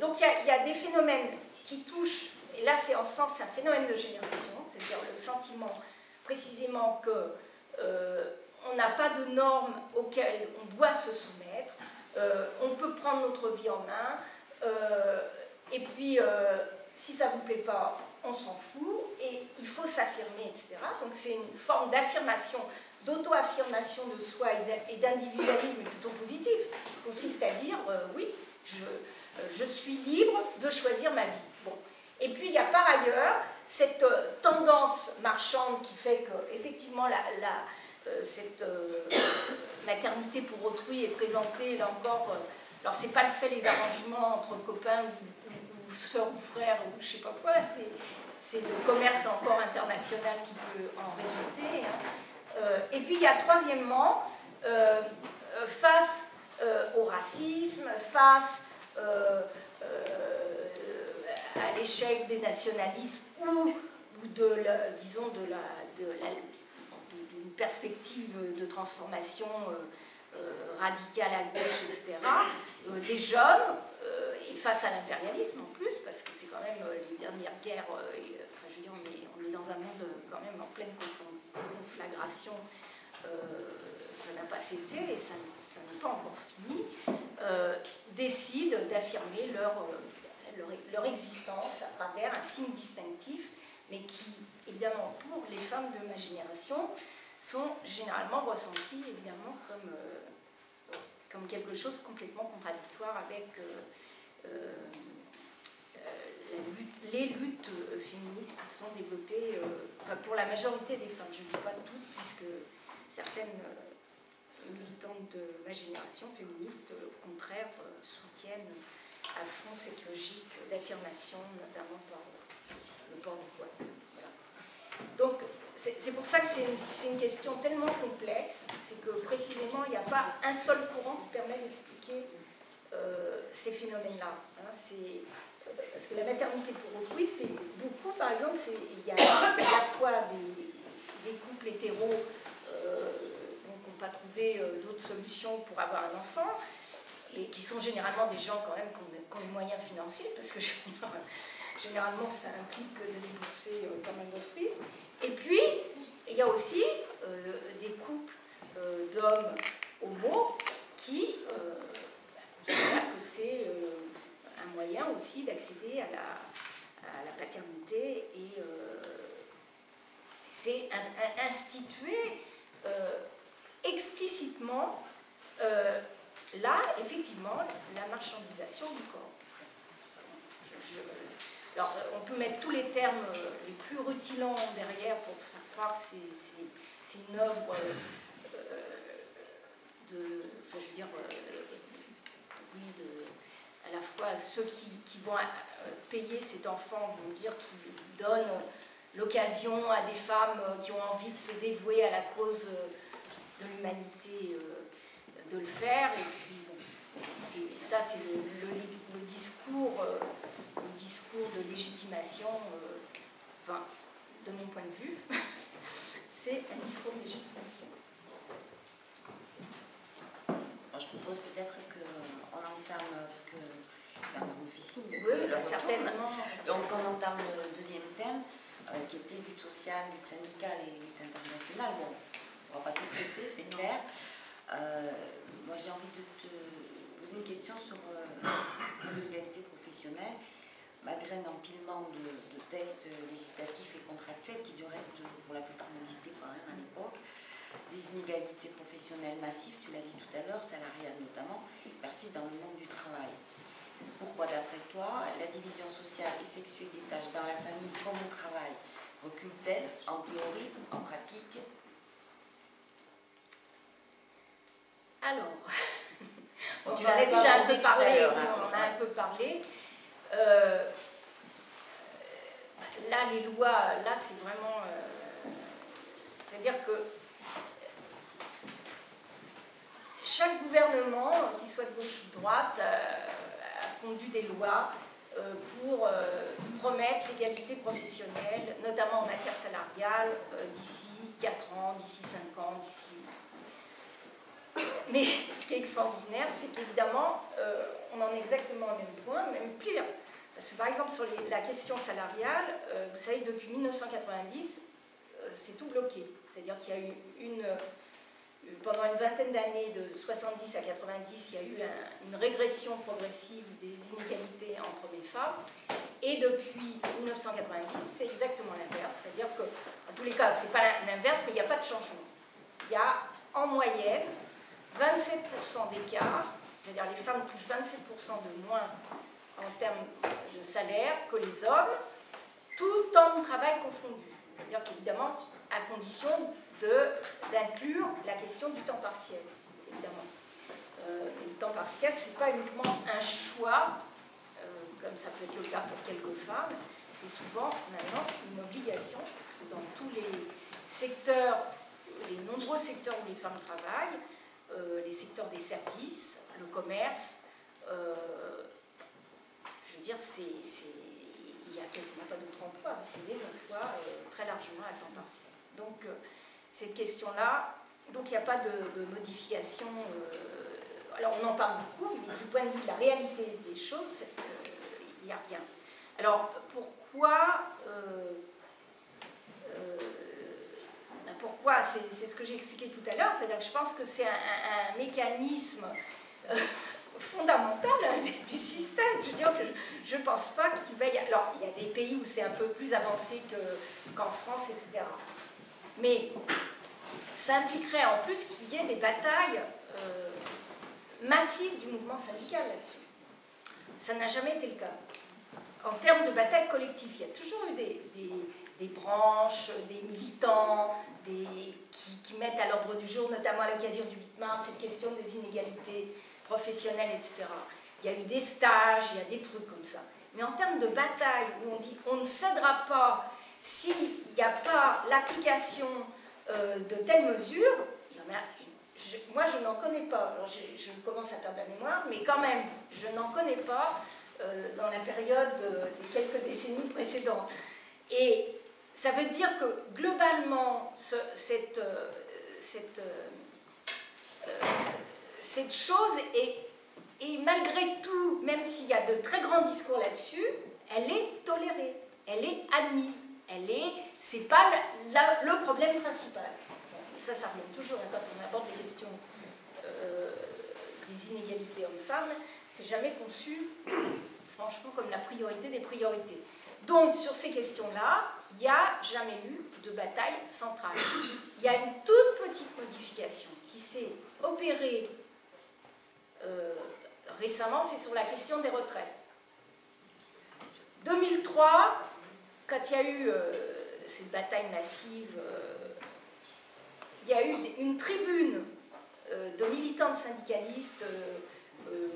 donc, il y a des phénomènes qui touchent, et là, c'est en ce sens, c'est un phénomène de génération, c'est-à-dire le sentiment précisément que on n'a pas de normes auxquelles on doit se soumettre, on peut prendre notre vie en main, et puis si ça ne vous plaît pas, on s'en fout, et il faut s'affirmer, etc. Donc c'est une forme d'affirmation, d'auto-affirmation de soi et d'individualisme plutôt positif, qui consiste à dire, oui, je suis libre de choisir ma vie. Bon. Et puis il y a par ailleurs cette tendance marchande qui fait qu'effectivement cette maternité pour autrui est présentée, là encore, alors c'est pas le fait les arrangements entre copains ou sœurs ou frères ou je sais pas quoi, c'est le commerce encore international qui peut en résulter. Et puis il y a troisièmement, face au racisme, face à l'échec des nationalismes ou disons d'une perspective de transformation radicale à gauche, etc., des jeunes, et face à l'impérialisme en plus, parce que c'est quand même les dernières guerres, enfin je veux dire, on est dans un monde quand même en pleine conflagration, ça n'a pas cessé et ça n'est pas encore fini, décident d'affirmer leur existence à travers un signe distinctif, mais qui, évidemment, pour les femmes de ma génération, sont généralement ressenties, évidemment, comme quelque chose complètement contradictoire avec les luttes féministes qui sont développées, enfin, pour la majorité des femmes, je ne dis pas toutes, puisque certaines militantes de ma génération féministes, au contraire, soutiennent à fond cette logique d'affirmation, notamment par le port du voile. Voilà. Donc, c'est pour ça que c'est une question tellement complexe, c'est que précisément, il n'y a pas un seul courant qui permet d'expliquer ces phénomènes-là. Hein. Parce que la maternité pour autrui, c'est beaucoup, par exemple, il y a à la fois des couples hétéros qui n'ont pas trouvé d'autres solutions pour avoir un enfant, et qui sont généralement des gens quand même qui ont les moyens financiers, parce que généralement ça implique de débourser pas mal de fruits. Et puis, il y a aussi des couples d'hommes homo qui considèrent que c'est un moyen aussi d'accéder à la paternité, et c'est institué explicitement là, effectivement, la marchandisation du corps. Alors, on peut mettre tous les termes les plus rutilants derrière pour faire croire que c'est une œuvre enfin, je veux dire, oui, à la fois ceux qui vont payer cet enfant vont dire qu'ils donnent l'occasion à des femmes qui ont envie de se dévouer à la cause de l'humanité de le faire, et puis bon, ça c'est le discours de légitimation, enfin, de mon point de vue, c'est un discours de légitimation.
Alors, je propose peut-être qu'on entame, parce que là, on a une officine,
oui, certainement.
Donc on entame le deuxième thème, qui était lutte sociale, lutte syndicale et lutte internationale. Bon, on ne va pas tout traiter, c'est clair. Moi, j'ai envie de te poser une question sur l'égalité professionnelle, malgré un empilement de textes législatifs et contractuels qui, du reste, pour la plupart n'existaient pas à l'époque. Des inégalités professionnelles massives, tu l'as dit tout à l'heure, salariales notamment, persistent dans le monde du travail. Pourquoi, d'après toi, la division sociale et sexuelle des tâches dans la famille comme au travail recule-t-elle en théorie, en pratique?
Alors, on
en
a déjà un peu parlé,
on
a un peu parlé. Là, les lois, là, c'est vraiment... c'est-à-dire que chaque gouvernement, qu'il soit de gauche ou de droite, a pondu des lois pour promettre l'égalité professionnelle, notamment en matière salariale, d'ici 4 ans, d'ici 5 ans, d'ici... Mais ce qui est extraordinaire, c'est qu'évidemment, on en est exactement au même point, même pire. Parce que par exemple, sur la question salariale, vous savez, depuis 1990, c'est tout bloqué. C'est-à-dire qu'il y a eu pendant une vingtaine d'années, de 70 à 90, il y a eu une régression progressive des inégalités entre les femmes. Et depuis 1990, c'est exactement l'inverse. C'est-à-dire que, en tous les cas, c'est pas l'inverse, mais il n'y a pas de changement. Il y a en moyenne 27% d'écart, c'est-à-dire les femmes touchent 27% de moins en termes de salaire que les hommes, tout temps de travail confondu. C'est-à-dire qu'évidemment, à condition d'inclure la question du temps partiel, évidemment. Le temps partiel, ce n'est pas uniquement un choix, comme ça peut être le cas pour quelques femmes, c'est souvent maintenant une obligation, parce que dans tous les secteurs, les nombreux secteurs où les femmes travaillent, les secteurs des services, le commerce, je veux dire, il n'y a quasiment pas d'autres emplois, c'est des emplois très largement à temps partiel. Donc, cette question-là, donc il n'y a pas de modification. Alors, on en parle beaucoup, mais du point de vue de la réalité des choses, il n'y a rien. Alors, pourquoi c'est ce que j'ai expliqué tout à l'heure, c'est-à-dire que je pense que c'est un mécanisme fondamental du système. Je veux dire que je ne pense pas qu'il va y avoir... Alors, il y a des pays où c'est un peu plus avancé qu'en France, etc. Mais ça impliquerait en plus qu'il y ait des batailles massives du mouvement syndical là-dessus. Ça n'a jamais été le cas. En termes de bataille collective, il y a toujours eu des branches, des militants, qui mettent à l'ordre du jour, notamment à l'occasion du 8 mars, cette question des inégalités professionnelles, etc. Il y a eu des stages, il y a des trucs comme ça. Mais en termes de bataille, où on dit on ne cédera pas s'il n'y a pas l'application de telles mesures, il y en a, moi je n'en connais pas. Alors je commence à perdre la mémoire, mais quand même, je n'en connais pas dans la période des quelques décennies précédentes. Et ça veut dire que globalement, cette chose est malgré tout, même s'il y a de très grands discours là-dessus, elle est tolérée, elle est admise. C'est pas le problème principal. Ça revient toujours quand on aborde les questions des inégalités hommes-femmes, c'est jamais conçu, franchement, comme la priorité des priorités. Donc, sur ces questions-là, il n'y a jamais eu de bataille centrale. Il y a une toute petite modification qui s'est opérée récemment, c'est sur la question des retraites. 2003, quand il y a eu cette bataille massive, il y a eu une tribune de militantes syndicalistes de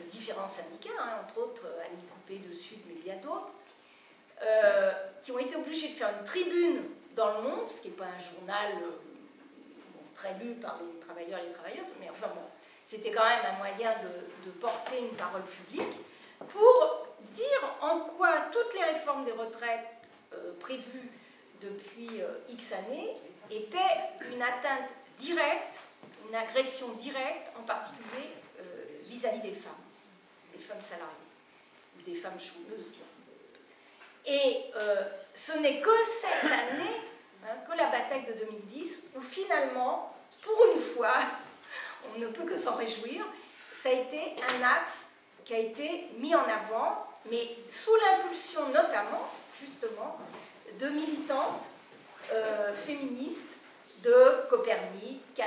différents syndicats, entre autres Annie Coupé de Sud, mais il y a d'autres, qui ont été obligés de faire une tribune dans Le Monde, ce qui n'est pas un journal très lu par les travailleurs et les travailleuses, mais enfin bon, c'était quand même un moyen de porter une parole publique pour dire en quoi toutes les réformes des retraites prévues depuis X années étaient une atteinte directe, une agression directe, en particulier vis-à-vis des femmes salariées, ou des femmes chômeuses. Et ce n'est que cette année, que la bataille de 2010, où finalement, pour une fois, on ne peut que s'en réjouir, ça a été un axe qui a été mis en avant, mais sous l'impulsion notamment, justement, de militantes féministes de Copernic,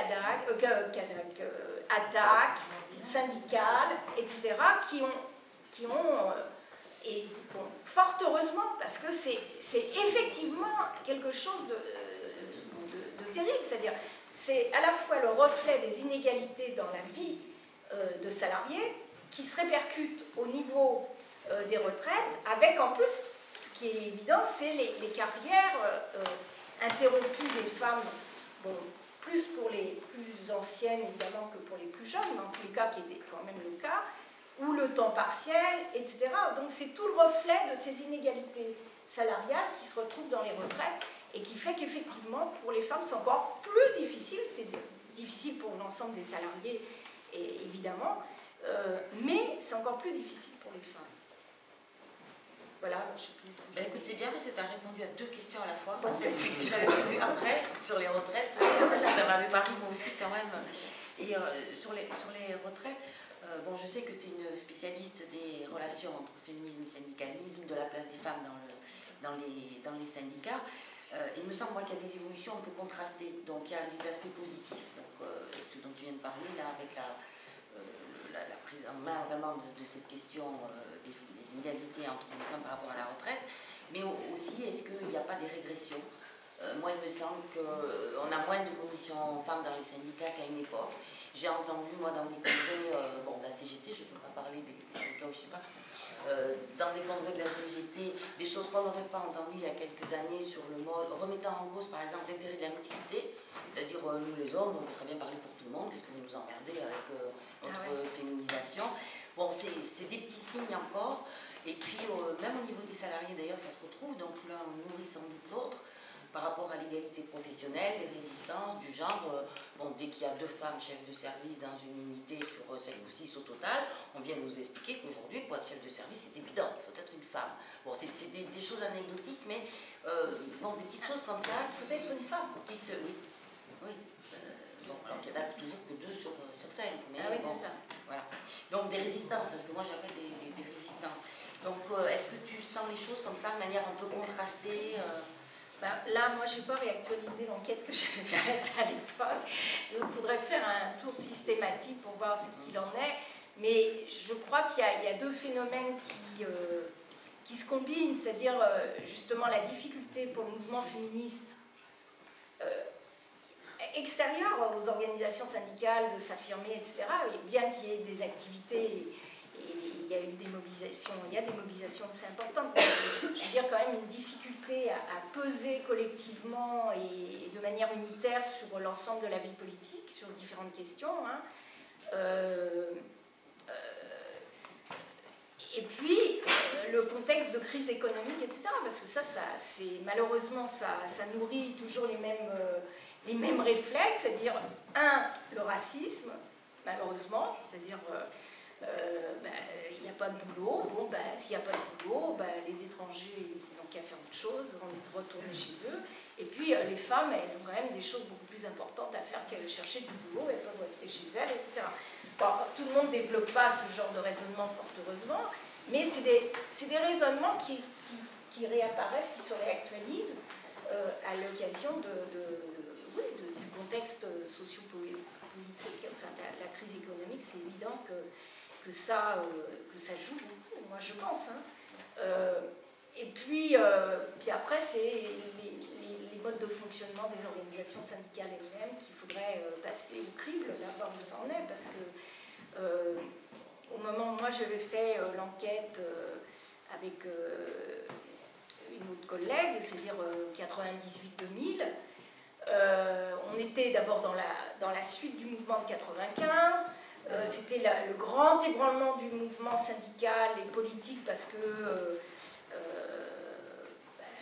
Attac, syndicales, etc., qui ont et bon, fort heureusement, parce que c'est effectivement quelque chose de terrible, c'est-à-dire c'est à la fois le reflet des inégalités dans la vie de salariés qui se répercutent au niveau des retraites, avec en plus, ce qui est évident, c'est les carrières interrompues des femmes, bon, plus pour les plus anciennes évidemment que pour les plus jeunes, mais en tous les cas qui est quand même le cas, ou le temps partiel, etc. Donc c'est tout le reflet de ces inégalités salariales qui se retrouvent dans les retraites et qui fait qu'effectivement, pour les femmes, c'est encore plus difficile, c'est difficile pour l'ensemble des salariés, évidemment, mais c'est encore plus difficile pour les femmes. Voilà, je sais plus.
Ben écoute, c'est bien parce que tu as répondu à 2 questions à la fois.
Bon,
Celle que j'avais prévue après, sur les retraites, ça m'avait paru moi aussi quand même. Et sur les retraites, bon, je sais que tu es une spécialiste des relations entre féminisme et syndicalisme, de la place des femmes dans les syndicats. Il me semble, moi, qu'il y a des évolutions un peu contrastées. Donc, il y a les aspects positifs, donc, ce dont tu viens de parler, là, avec la prise en main vraiment de cette question des inégalités entre les femmes par rapport à la retraite, mais aussi, est-ce qu'il n'y a pas des régressions? Moi, il me semble qu'on a moins de commissions femmes dans les syndicats qu'à une époque. J'ai entendu, moi, dans des congrès, bon, la CGT, je ne peux pas parler des syndicats où je ne suis pas, dans des congrès de la CGT, des choses qu'on n'aurait pas entendues il y a quelques années sur le mode, remettant en cause, par exemple, l'intérêt de la mixité, c'est-à-dire, nous, les hommes, on peut très bien parler pour tout le monde, qu'est-ce que vous nous emmerdez avec votre féminisation? Bon, c'est des petits signes encore. Et puis, même au niveau des salariés, d'ailleurs, ça se retrouve. Donc, l'un nourrit sans doute l'autre par rapport à l'égalité professionnelle, des résistances, du genre. Bon, dès qu'il y a 2 femmes chefs de service dans une unité sur 5 ou 6 au total, on vient nous expliquer qu'aujourd'hui, pour être chef de service, c'est évident, il faut être une femme. Bon, c'est des choses anecdotiques, mais bon, des petites choses comme ça.
Il faut être une femme.
Qui se... Oui. Bon, alors il n'y en a toujours que 2 sur 5. Mais
ah oui,
bon,
c'est ça.
Voilà. Donc des résistances, parce que moi j'appelle des résistances. Donc est-ce que tu sens les choses comme ça, de manière un peu contrastée
Ben, là, moi, je n'ai pas réactualisé l'enquête que j'avais faite à l'époque. Il faudrait faire un tour systématique pour voir ce qu'il en est. Mais je crois qu'il y a 2 phénomènes qui se combinent, c'est-à-dire justement la difficulté pour le mouvement féministe extérieur aux organisations syndicales de s'affirmer, etc. Et bien qu'il y ait des activités, et il y a eu des mobilisations, assez importantes, mais je veux dire quand même une difficulté à peser collectivement et de manière unitaire sur l'ensemble de la vie politique, sur différentes questions. Hein. Et puis, le contexte de crise économique, etc. Parce que ça malheureusement, ça nourrit toujours les mêmes réflexes, c'est-à-dire, le racisme, malheureusement, c'est-à-dire, il n'y a pas de boulot, bon, s'il n'y a pas de boulot, les étrangers n'ont qu'à faire autre chose, on retourner chez eux, et puis les femmes, elles ont quand même des choses beaucoup plus importantes à faire qu'à chercher du boulot, elles peuvent rester chez elles, etc. Bon, tout le monde ne développe pas ce genre de raisonnement, fort heureusement, mais c'est des raisonnements qui réapparaissent, qui se réactualisent à l'occasion du contexte sociopolitique, enfin la crise économique. C'est évident que ça joue beaucoup, moi je pense. Hein. Et puis après, c'est les modes de fonctionnement des organisations syndicales elles-mêmes qu'il faudrait passer au crible, là, voir où ça en est, parce que au moment où moi j'avais fait l'enquête avec une autre collègue, c'est-à-dire 98-2000, on était d'abord dans la suite du mouvement de 95, c'était le grand ébranlement du mouvement syndical et politique parce que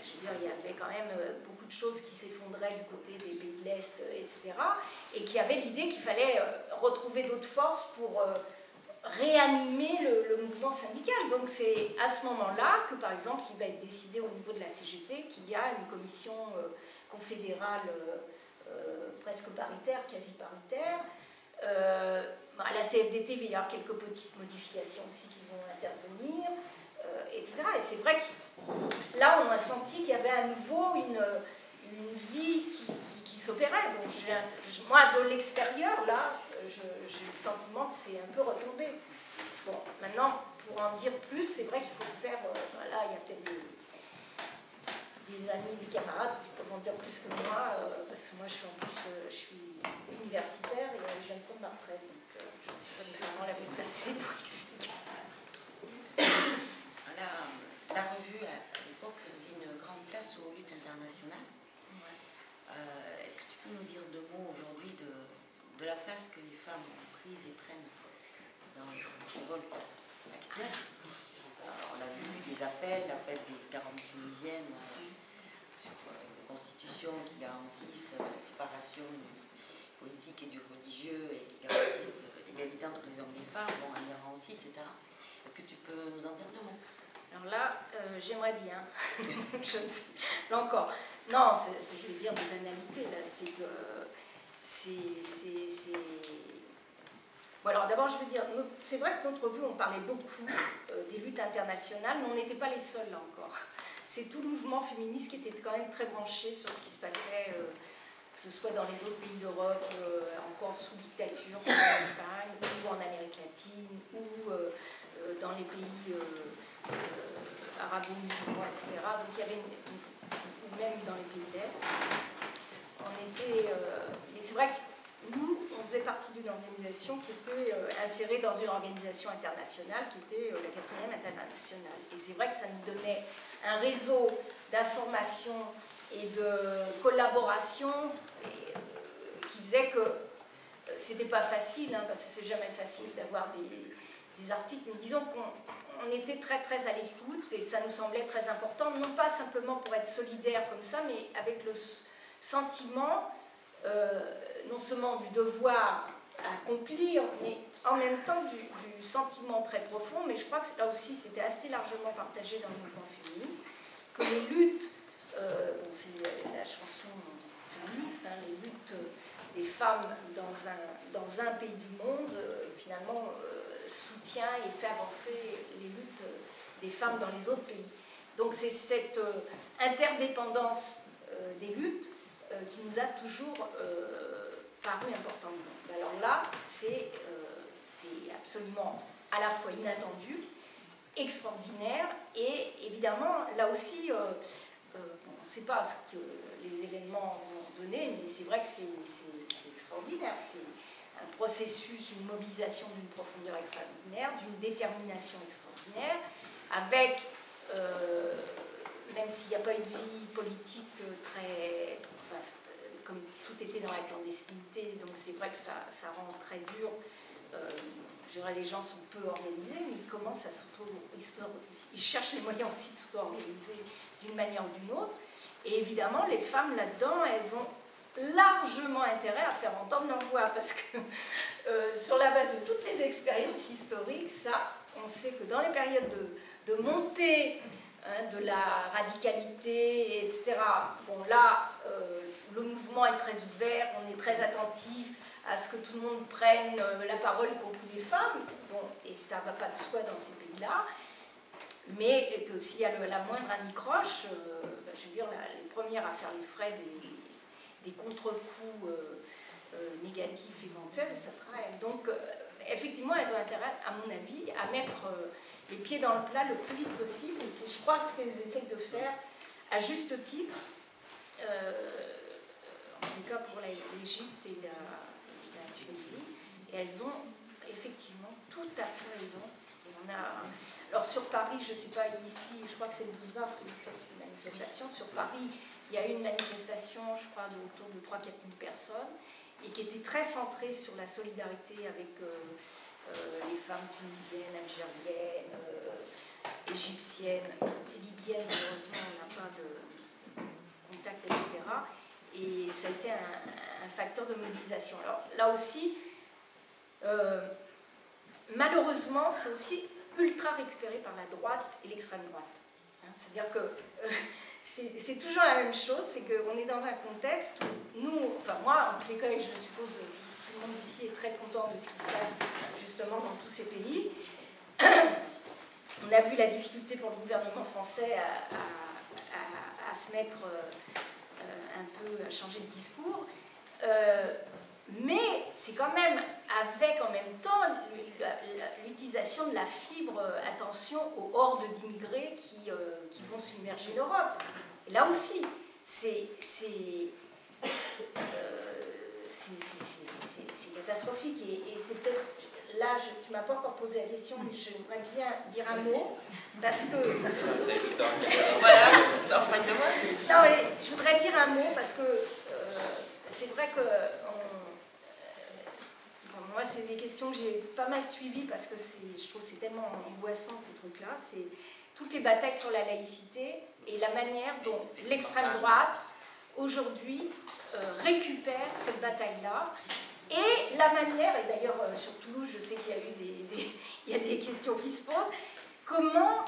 je veux dire, il y avait quand même beaucoup de choses qui s'effondraient du côté des pays de l'Est, etc. Et qui avait l'idée qu'il fallait retrouver d'autres forces pour réanimer le mouvement syndical. Donc c'est à ce moment-là que, par exemple, il va être décidé au niveau de la CGT qu'il y a une commission confédérale presque paritaire, quasi paritaire. À la CFDT, il va y avoir quelques petites modifications aussi qui vont intervenir, etc. Et c'est vrai que là, on a senti qu'il y avait à nouveau une vie qui s'opérait. Bon, moi, de l'extérieur, là, j'ai le sentiment que c'est un peu retombé. Bon, maintenant, pour en dire plus, c'est vrai qu'il faut faire... voilà, il y a peut-être des amis, des camarades qui peuvent en dire plus que moi, parce que moi, je suis universitaire et je viens de prendre ma retraite, donc je ne suis pas nécessairement la mieux placée pour expliquer.
La revue, à l'époque, faisait une grande place aux luttes internationales. Ouais. Est-ce que tu peux nous dire 2 mots aujourd'hui de la place que les femmes ont prise et prennent dans le vol actuel? On a vu des appels des 40 tunisiennes sur une constitution qui garantisse la séparation du politique et du religieux et qui garantisse l'égalité entre les hommes et les femmes, bon, en Iran aussi, etc. Est-ce que tu peux nous en dire 2 mots?
Alors là, j'aimerais bien. Là encore. Non, je veux dire de banalité, là, c'est que Bon, alors d'abord, je veux dire, c'est vrai que notre revue, on parlait beaucoup des luttes internationales, mais on n'était pas les seuls, là encore. C'est tout le mouvement féministe qui était quand même très branché sur ce qui se passait, que ce soit dans les autres pays d'Europe, encore sous dictature, comme en Espagne, ou en Amérique latine, ou dans les pays arabo-musulmans, etc. Donc il y avait ou même dans les pays de l'Est. Mais c'est vrai que nous, on faisait partie d'une organisation qui était insérée dans une organisation internationale qui était la 4e internationale. Et c'est vrai que ça nous donnait un réseau d'information et de collaboration qui faisait que c'était pas facile, hein, parce que c'est jamais facile d'avoir des articles. Mais disons qu'on était très très à l'écoute et ça nous semblait très important, non pas simplement pour être solidaire comme ça, mais avec le sentiment non seulement du devoir à accomplir, mais en même temps du sentiment très profond, mais je crois que là aussi c'était assez largement partagé dans le mouvement féministe, que les luttes, c'est la chanson féministe, hein, les luttes des femmes dans un pays du monde, finalement soutient et fait avancer les luttes des femmes dans les autres pays. Donc c'est cette interdépendance des luttes qui nous a toujours paru importante. Alors là, c'est absolument à la fois inattendu, extraordinaire, et évidemment, là aussi, on ne sait pas ce que les événements vont donner, mais c'est vrai que c'est extraordinaire. C'est un processus, une mobilisation d'une profondeur extraordinaire, d'une détermination extraordinaire, avec, même s'il n'y a pas une vie politique très comme tout était dans la clandestinité, donc c'est vrai que ça rend très dur. Je dirais, les gens sont peu organisés, mais ils commencent à ils cherchent les moyens aussi de s'organiser d'une manière ou d'une autre. Et évidemment, les femmes là-dedans, elles ont largement intérêt à faire entendre leur voix, parce que sur la base de toutes les expériences historiques, on sait que dans les périodes de montée de la radicalité, etc. Bon, là, le mouvement est très ouvert, on est très attentif à ce que tout le monde prenne la parole, y compris les femmes. Bon, et ça ne va pas de soi dans ces pays-là. Mais que s'il y a la moindre anicroche, je veux dire, les premières à faire les frais des contre-coups négatifs éventuels, ça sera elles. Donc, effectivement, elles ont intérêt, à mon avis, à mettre les pieds dans le plat le plus vite possible. Et c'est, je crois, ce qu'elles essaient de faire à juste titre, en tout cas pour l'Égypte et la Tunisie. Et elles ont effectivement tout à fait raison. Et alors sur Paris, je ne sais pas, ici, je crois que c'est le 12 mars que vous faites une manifestation. Sur Paris, il y a eu une manifestation, je crois, autour de 3 000 à 4 000 personnes, et qui était très centrée sur la solidarité avec les femmes tunisiennes, algériennes, égyptiennes, libyennes, malheureusement on n'a pas de contact, etc. Et ça a été un facteur de mobilisation. Alors là aussi, malheureusement, c'est aussi ultra récupéré par la droite et l'extrême droite. Hein, c'est-à-dire que c'est toujours la même chose, c'est qu'on est dans un contexte où nous, enfin moi, en tous les cas, et je suppose tout le monde ici est très content de ce qui se passe justement dans tous ces pays. On a vu la difficulté pour le gouvernement français à se mettre un peu, à changer de discours. Mais c'est quand même avec en même temps l'utilisation de la fibre attention aux hordes d'immigrés qui vont submerger l'Europe. Et là aussi, c'est catastrophique. Et c'est peut-être là, tu ne m'as pas encore posé la question, mais j'aimerais bien dire un mot, parce que...
Voilà, ça en fera une demande.
Non, mais je voudrais dire un mot, parce que c'est vrai que... moi, c'est des questions que j'ai pas mal suivies, parce que je trouve que c'est tellement angoissant, ces trucs-là. C'est toutes les batailles sur la laïcité et la manière dont l'extrême droite, aujourd'hui, récupère cette bataille-là. Et la manière, et d'ailleurs sur Toulouse, je sais qu'il y a eu des questions qui se posent, comment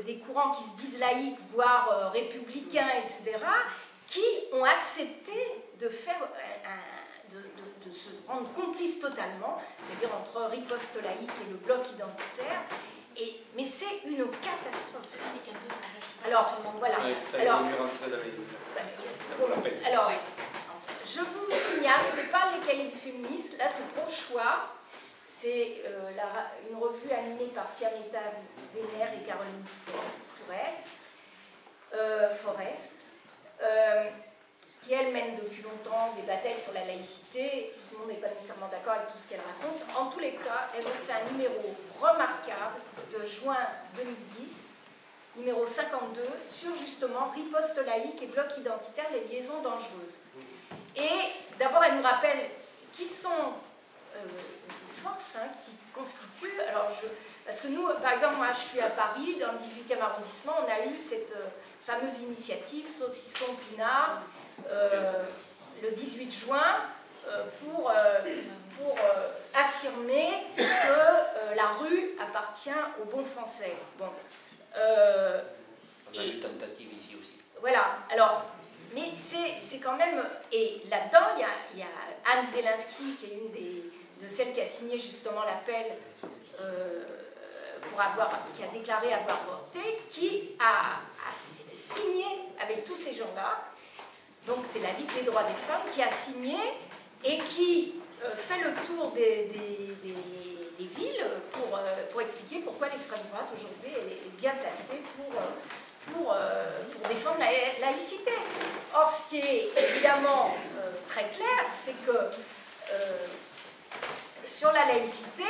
des courants qui se disent laïcs, voire républicains, etc., qui ont accepté de faire de se rendre complices totalement, c'est-à-dire entre riposte laïque et le bloc identitaire. Mais c'est une catastrophe.
Explique un peu, parce que je sais pas
Alors,
si tout le monde
voilà. Alors, je vous signale, c'est pas les cahiers du féministe, là c'est Pro Choix. C'est une revue animée par Fiametta Wener et Caroline Forest, qui elle mène depuis longtemps des batailles sur la laïcité. Tout le monde n'est pas nécessairement d'accord avec tout ce qu'elle raconte. En tous les cas, elle a fait un numéro remarquable de juin 2010, numéro 52, sur justement riposte laïque et bloc identitaire, les liaisons dangereuses. Et d'abord, elle nous rappelle qui sont les forces qui constituent. Alors, parce que nous, par exemple, moi je suis à Paris, dans le 18e arrondissement, on a eu cette fameuse initiative Saucisson Pinard le 18 juin pour affirmer que la rue appartient aux bons Français. Bon.
On a une tentative ici aussi.
Voilà, alors, mais c'est quand même... Et là-dedans, il y a Anne Zelensky, qui est une de celles qui a signé justement l'appel qui a déclaré avoir voté, qui a signé avec tous ces gens-là. Donc c'est la Ligue des droits des femmes qui a signé et qui fait le tour des villes pour expliquer pourquoi l'extrême droite aujourd'hui est bien placée pour défendre la laïcité. Or, ce qui est évidemment très clair, c'est que sur la laïcité,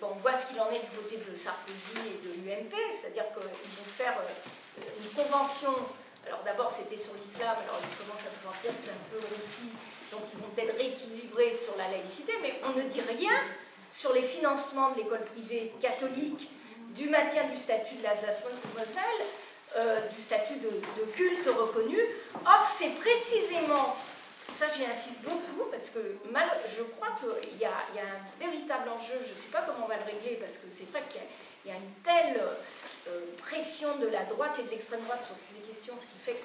on voit ce qu'il en est du côté de Sarkozy et de l'UMP, c'est-à-dire qu'ils vont faire une convention. Alors d'abord c'était sur l'islam, alors ils commencent à se sentir que c'est un peu aussi, donc ils vont être rééquilibrés sur la laïcité, mais on ne dit rien sur les financements de l'école privée catholique, du maintien du statut de l'Alsace-Moselle, du statut de culte reconnu. Or c'est précisément, ça j'y insiste beaucoup, parce que je crois qu'il y a un véritable enjeu, je ne sais pas comment on va le régler, parce que c'est vrai qu'il y a une telle pression de la droite et de l'extrême droite sur ces questions, ce qui fait que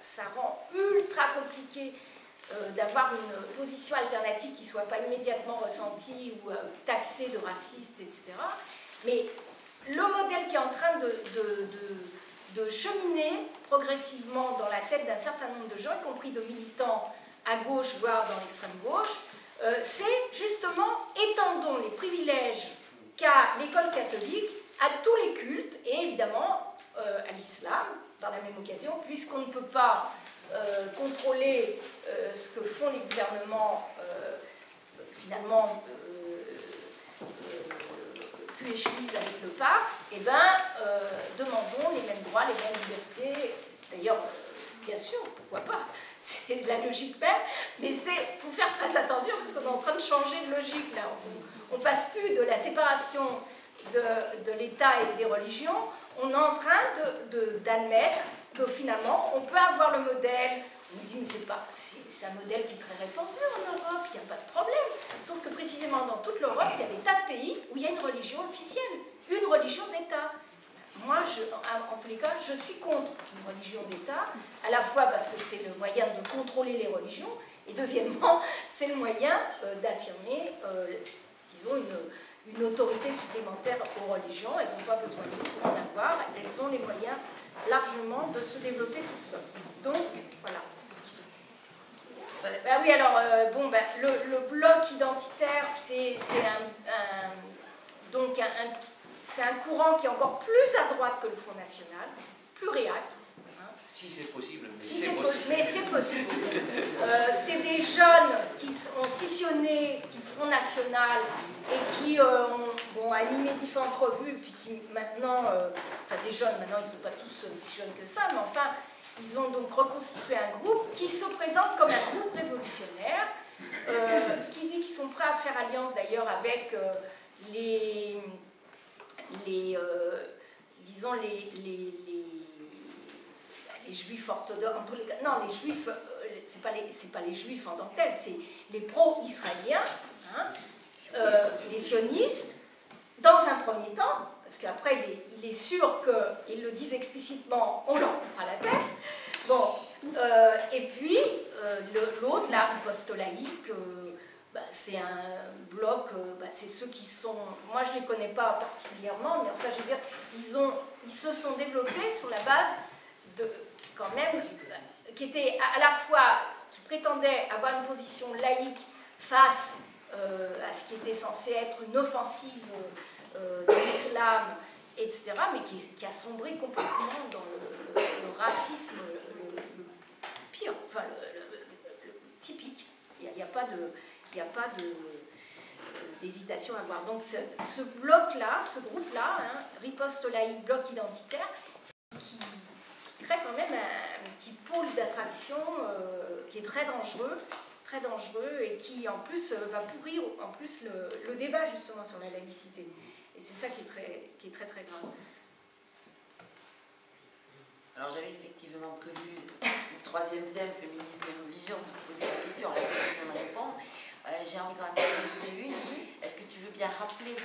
ça rend ultra compliqué d'avoir une position alternative qui ne soit pas immédiatement ressentie ou taxée de raciste, etc. Mais le modèle qui est en train de cheminer progressivement dans la tête d'un certain nombre de gens, y compris de militants à gauche, voire dans l'extrême gauche, c'est justement étendons les privilèges qu'a l'école catholique à tous les cultes et évidemment à l'islam par la même occasion, puisqu'on ne peut pas contrôler ce que font les gouvernements finalement cul et chemise avec le pape, et bien demandons les mêmes droits, les mêmes libertés. D'ailleurs, bien sûr, pourquoi pas, c'est la logique même, mais il faut faire très attention parce qu'on est en train de changer de logique là. On passe plus de la séparation de l'État et des religions, on est en train d'admettre que finalement on peut avoir le modèle, on dit mais c'est un modèle qui est très répandu en Europe, il n'y a pas de problème, sauf que précisément dans toute l'Europe il y a des tas de pays où il y a une religion officielle, une religion d'État. Moi, en tous les cas, je suis contre une religion d'État, à la fois parce que c'est le moyen de contrôler les religions, et deuxièmement, c'est le moyen d'affirmer, disons, une autorité supplémentaire aux religions. Elles n'ont pas besoin de pour en avoir, elles ont les moyens largement de se développer toutes seules. Donc, voilà. Ben oui, alors, le bloc identitaire, c'est un courant qui est encore plus à droite que le Front National, plus réac.
Si c'est possible, mais
si
c'est possible.
Mais c'est possible. C'est des jeunes qui ont scissionné du Front National et qui ont animé différentes revues, puis qui maintenant, des jeunes, maintenant ils ne sont pas tous si jeunes que ça, mais enfin, ils ont donc reconstitué un groupe qui se présente comme un groupe révolutionnaire, qui dit qu'ils sont prêts à faire alliance d'ailleurs avec les juifs orthodoxes, en tous les cas, non, les juifs, c'est pas les juifs en tant que tels, c'est les pro-israéliens, les sionistes, après, il est sûr qu'ils le disent explicitement, on leur coupera la tête. Bon, et puis, l'autre, la riposte laïque, c'est un bloc, c'est ceux qui sont... Moi, je ne les connais pas particulièrement, mais enfin, je veux dire, ils se sont développés sur la base de, quand même, qui était à la fois, qui prétendait avoir une position laïque face à ce qui était censé être une offensive de l'islam, etc., mais qui a sombré complètement dans le racisme le pire, enfin le typique. Il n'y a pas d'hésitation à avoir. Donc ce bloc-là, ce groupe-là, hein, riposte laïque, bloc identitaire, qui crée quand même un petit pôle d'attraction qui est très dangereux et qui en plus va pourrir en plus le débat justement sur la laïcité. Et c'est ça qui est très très grave.
Alors j'avais effectivement prévu le troisième thème, féminisme et religion, pour te poser la question à laquelle je vais me répondre. J'ai envie quand même de poser une. Est-ce que tu veux bien rappeler,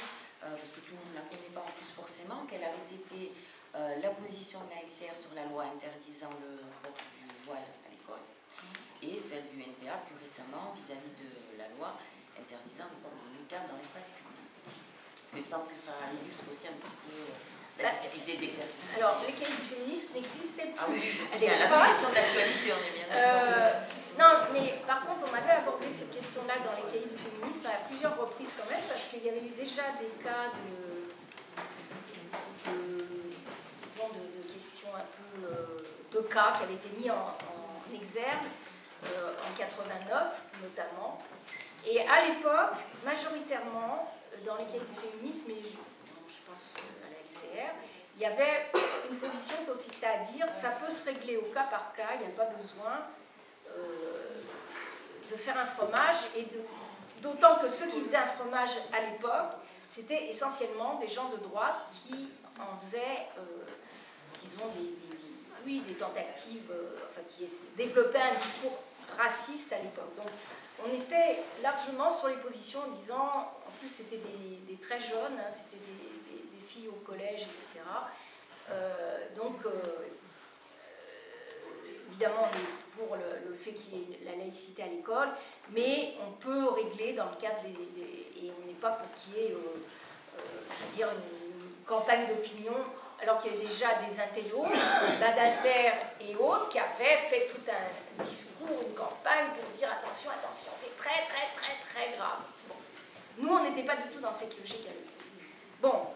parce que tout le monde ne la connaît pas en plus forcément, quelle avait été la position de la LCR sur la loi interdisant le port du voile à l'école, et celle du NPA plus récemment vis-à-vis de la loi interdisant le port du niqab dans l'espace public. Parce qu'il me semble que ça illustre aussi un petit peu la difficulté d'exercice.
Alors, les cahiers du féminisme n'existaient pas.
Ah oui, je sais bien, la question de l'actualité, on est bien d'accord.
Non, mais par contre, on avait abordé cette question-là dans les cahiers du féminisme à plusieurs reprises quand même, parce qu'il y avait eu déjà des cas de questions un peu de cas qui avaient été mis en exergue en 89 notamment. Et à l'époque, majoritairement, dans les cahiers du féminisme, et je pense à la LCR, il y avait une position qui consistait à dire ça peut se régler au cas par cas, il n'y a pas besoin de faire un fromage, et d'autant que ceux qui faisaient un fromage à l'époque, c'était essentiellement des gens de droite qui en faisaient, disons, des tentatives, enfin qui développaient un discours raciste à l'époque. Donc on était largement sur les positions en disant, en plus c'était des très jeunes, hein, c'était des filles au collège, etc. Évidemment, on est pour le fait qu'il y ait la laïcité à l'école, mais on peut régler dans le cadre et on n'est pas pour qu'il y ait, je veux dire, une campagne d'opinion, alors qu'il y avait déjà des intellos, Badinter et autres, qui avaient fait tout un discours, une campagne pour dire attention, attention, c'est très, très, très, très grave. Bon. Nous, on n'était pas du tout dans cette logique. Bon,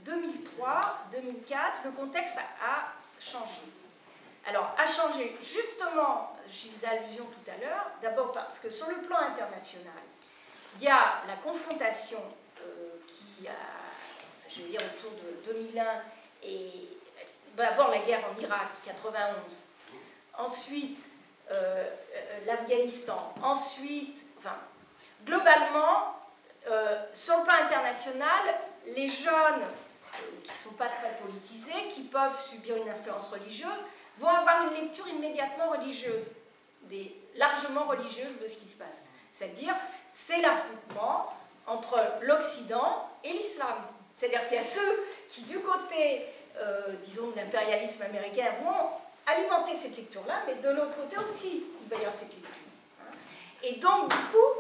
2003, 2004, le contexte a changé. Alors, a changé justement, j'y faisais allusion tout à l'heure, d'abord parce que sur le plan international, il y a la confrontation qui a, je veux dire, autour de 2001, et d'abord la guerre en Irak, 91, ensuite l'Afghanistan, ensuite, enfin, globalement, sur le plan international, les jeunes qui ne sont pas très politisés, qui peuvent subir une influence religieuse, vont avoir une lecture immédiatement religieuse, largement religieuse de ce qui se passe. C'est-à-dire, c'est l'affrontement entre l'Occident et l'islam. C'est-à-dire qu'il y a ceux qui, du côté, disons, de l'impérialisme américain, vont alimenter cette lecture-là, mais de l'autre côté aussi, il va y avoir cette lecture. Et donc, du coup,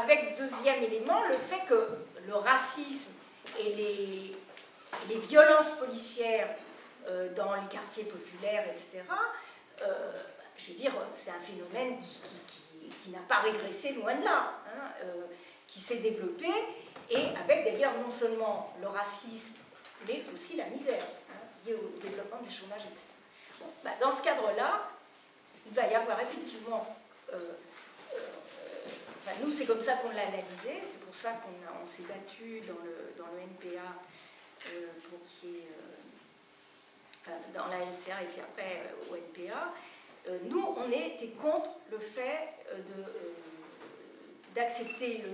avec deuxième élément, le fait que le racisme et les violences policières dans les quartiers populaires, etc., je veux dire, c'est un phénomène qui n'a pas régressé, loin de là, hein, qui s'est développé, et avec d'ailleurs non seulement le racisme, mais aussi la misère, hein, liée au développement du chômage, etc. Bon, dans ce cadre-là, il va y avoir effectivement... nous, c'est comme ça qu'on l'a analysé, c'est pour ça qu'on s'est battu dans le NPA pour qu'il y ait... dans la LCR et puis après au NPA. Nous, on était contre le fait d'accepter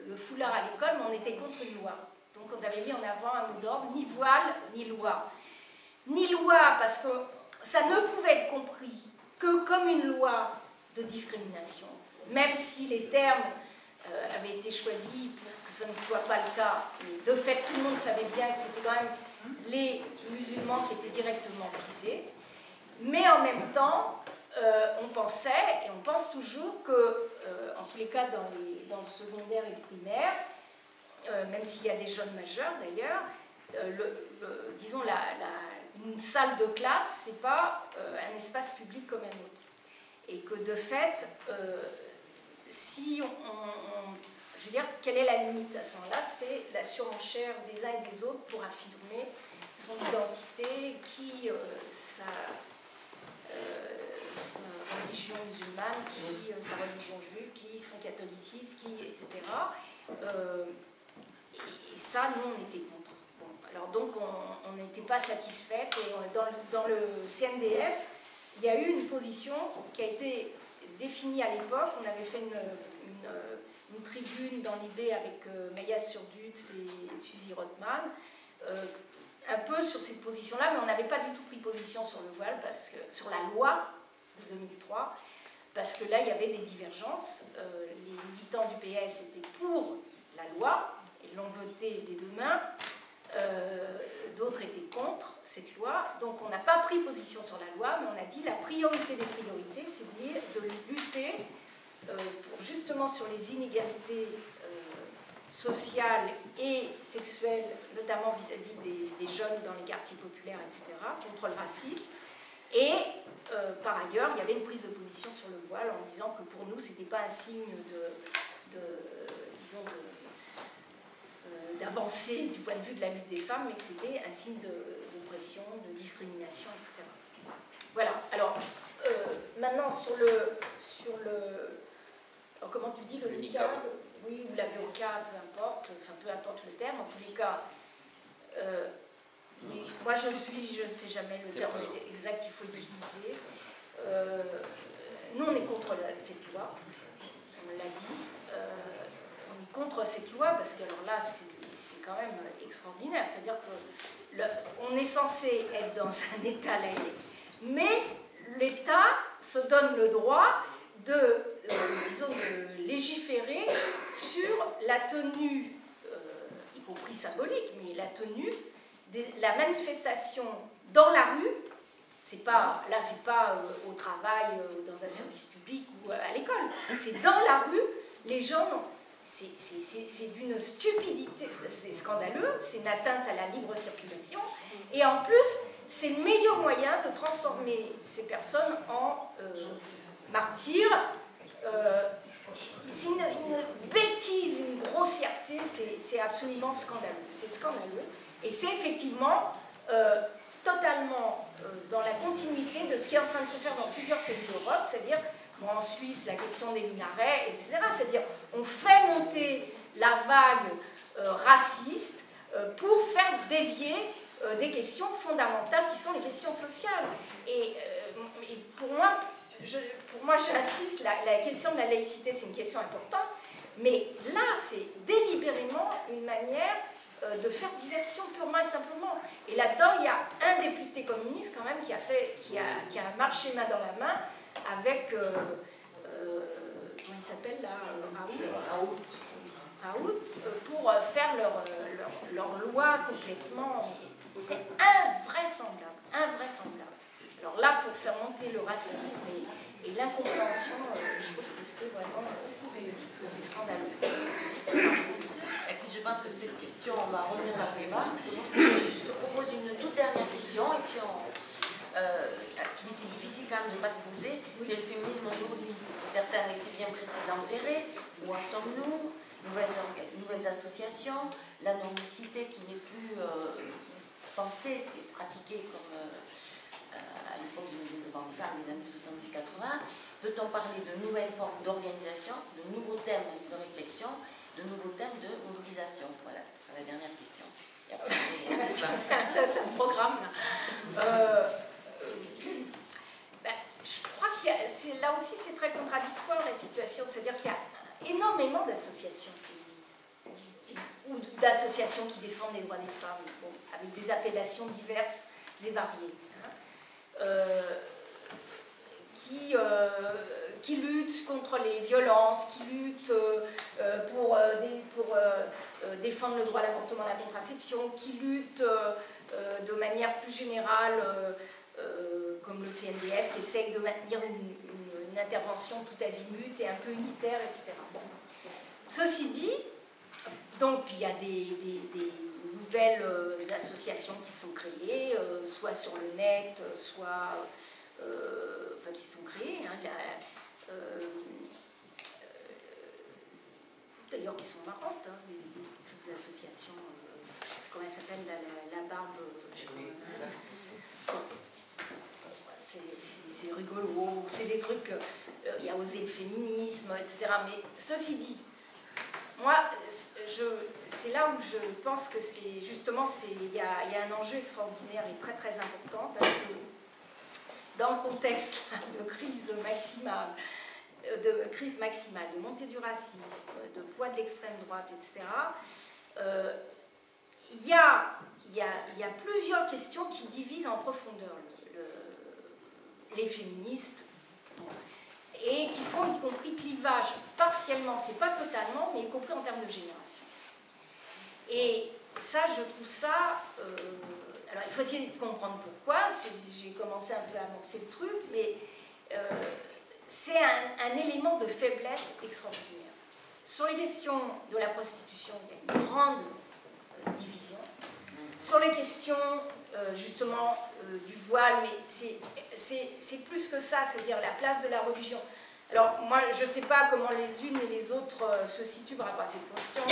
le foulard à l'école, mais on était contre une loi. Donc on avait mis en avant un mot d'ordre, ni voile, ni loi. Ni loi, parce que ça ne pouvait être compris que comme une loi de discrimination, même si les termes avait été choisi pour que ce ne soit pas le cas. Mais de fait, tout le monde savait bien que c'était quand même les musulmans qui étaient directement visés. Mais en même temps, on pensait, et on pense toujours que, en tous les cas dans le secondaire et le primaire, même s'il y a des jeunes majeurs d'ailleurs, disons une salle de classe, c'est pas un espace public comme un autre. Et que de fait, si je veux dire, quelle est la limite à ce moment-là? C'est la surenchère des uns et des autres pour affirmer son identité, sa religion musulmane, sa religion juive, son catholicisme, etc. Et ça, nous, on était contre. Bon, alors donc, on n'était pas satisfaite. Et dans le CNDF, il y a eu une position qui a été définie à l'époque. On avait fait une tribune dans l'IB avec Maya Surdutz et Suzy Rothman, un peu sur cette position-là, mais on n'avait pas du tout pris position sur le voile, sur la loi de 2003, parce que là, il y avait des divergences. Les militants du PS étaient pour la loi, ils l'ont votée des deux mains. D'autres étaient contre cette loi, donc on n'a pas pris position sur la loi, mais on a dit la priorité des priorités, c'est de lutter justement sur les inégalités sociales et sexuelles, notamment vis-à-vis des jeunes dans les quartiers populaires, etc., contre le racisme. Et par ailleurs, il y avait une prise de position sur le voile en disant que pour nous, ce n'était pas un signe d'avancée du point de vue de la lutte des femmes, mais que c'était un signe d'oppression, de discrimination, etc. Voilà. Alors, maintenant, sur le alors, comment tu dis, le niqab? Oui, ou la burqa, peu importe, enfin, peu importe le terme, en tous les cas, moi je ne sais jamais le terme exact qu'il faut utiliser. Nous, on est contre cette loi, on l'a dit. On est contre cette loi parce que, alors là, c'est quand même extraordinaire. C'est-à-dire qu'on est censé être dans un État laïque, mais l'État se donne le droit de légiférer sur la tenue, y compris symbolique, mais la tenue, la manifestation dans la rue. Là, c'est pas au travail, dans un service public ou à l'école. C'est dans la rue, les gens, c'est d'une stupidité, c'est scandaleux, c'est une atteinte à la libre circulation, et en plus, c'est le meilleur moyen de transformer ces personnes en martyrs. C'est une bêtise, une grossièreté, c'est absolument scandaleux. C'est scandaleux. Et c'est effectivement totalement dans la continuité de ce qui est en train de se faire dans plusieurs pays d'Europe, c'est-à-dire, en Suisse, la question des minarets, etc. C'est-à-dire, on fait monter la vague raciste pour faire dévier des questions fondamentales qui sont les questions sociales. Et pour moi, j'insiste, la question de la laïcité, c'est une question importante, mais là, c'est délibérément une manière de faire diversion purement et simplement. Et là-dedans, il y a un député communiste quand même qui a marché main dans la main avec, comment il s'appelle là, Raoult, pour faire leur loi complètement. C'est invraisemblable, invraisemblable. Alors là, pour faire monter le racisme et l'incompréhension, je trouve que c'est vraiment c'est scandaleux.
Écoute, je pense que cette question, on va revenir dans le débat. Je te propose une toute dernière question, et puis qu'il était difficile quand même de ne pas te poser, c'est le féminisme aujourd'hui. Certains étaient bien pressés de l'enterrer. Où en sommes-nous? Nouvelles associations, la non-mixité qui n'est plus pensée et pratiquée comme à l'époque du mouvement de femmes des années 70-80. Peut-on parler de nouvelles formes d'organisation, de nouveaux thèmes de réflexion, de nouveaux thèmes de mobilisation? Voilà, ce sera la dernière question.
Ça, c'est un programme. Je crois que là aussi, c'est très contradictoire la situation. C'est-à-dire qu'il y a énormément d'associations féministes ou d'associations qui défendent les droits des femmes, bon, avec des appellations diverses et variées, qui luttent contre les violences, qui luttent défendent le droit à l'avortement, à la contraception, qui luttent de manière plus générale, comme le CNDF, qui essaie de maintenir une intervention tout azimut et un peu unitaire, etc. Bon. Ceci dit, donc il y a des nouvelles associations qui sont créées, soit sur le net, soit enfin qui sont créées, hein, d'ailleurs qui sont marrantes, hein, des petites associations, je sais plus comment elles s'appellent, la barbe, je sais pas. C'est rigolo, c'est des trucs, il y a Oser le féminisme, etc. Mais ceci dit, moi, c'est là où je pense que c'est justement, il y a un enjeu extraordinaire et très très important, parce que dans le contexte de crise maximale, de montée du racisme, de poids de l'extrême droite, etc., il y a plusieurs questions qui divisent en profondeur les féministes, et qui font y compris clivage partiellement, c'est pas totalement, mais y compris en termes de génération. Et ça, je trouve ça... alors, il faut essayer de comprendre pourquoi. J'ai commencé un peu à amorcer le truc, mais c'est un élément de faiblesse extraordinaire. Sur les questions de la prostitution, il y a une grande division. Sur les questions, justement, du voile, mais c'est plus que ça, c'est-à-dire la place de la religion. Alors, moi, je ne sais pas comment les unes et les autres se situent par rapport à cette question.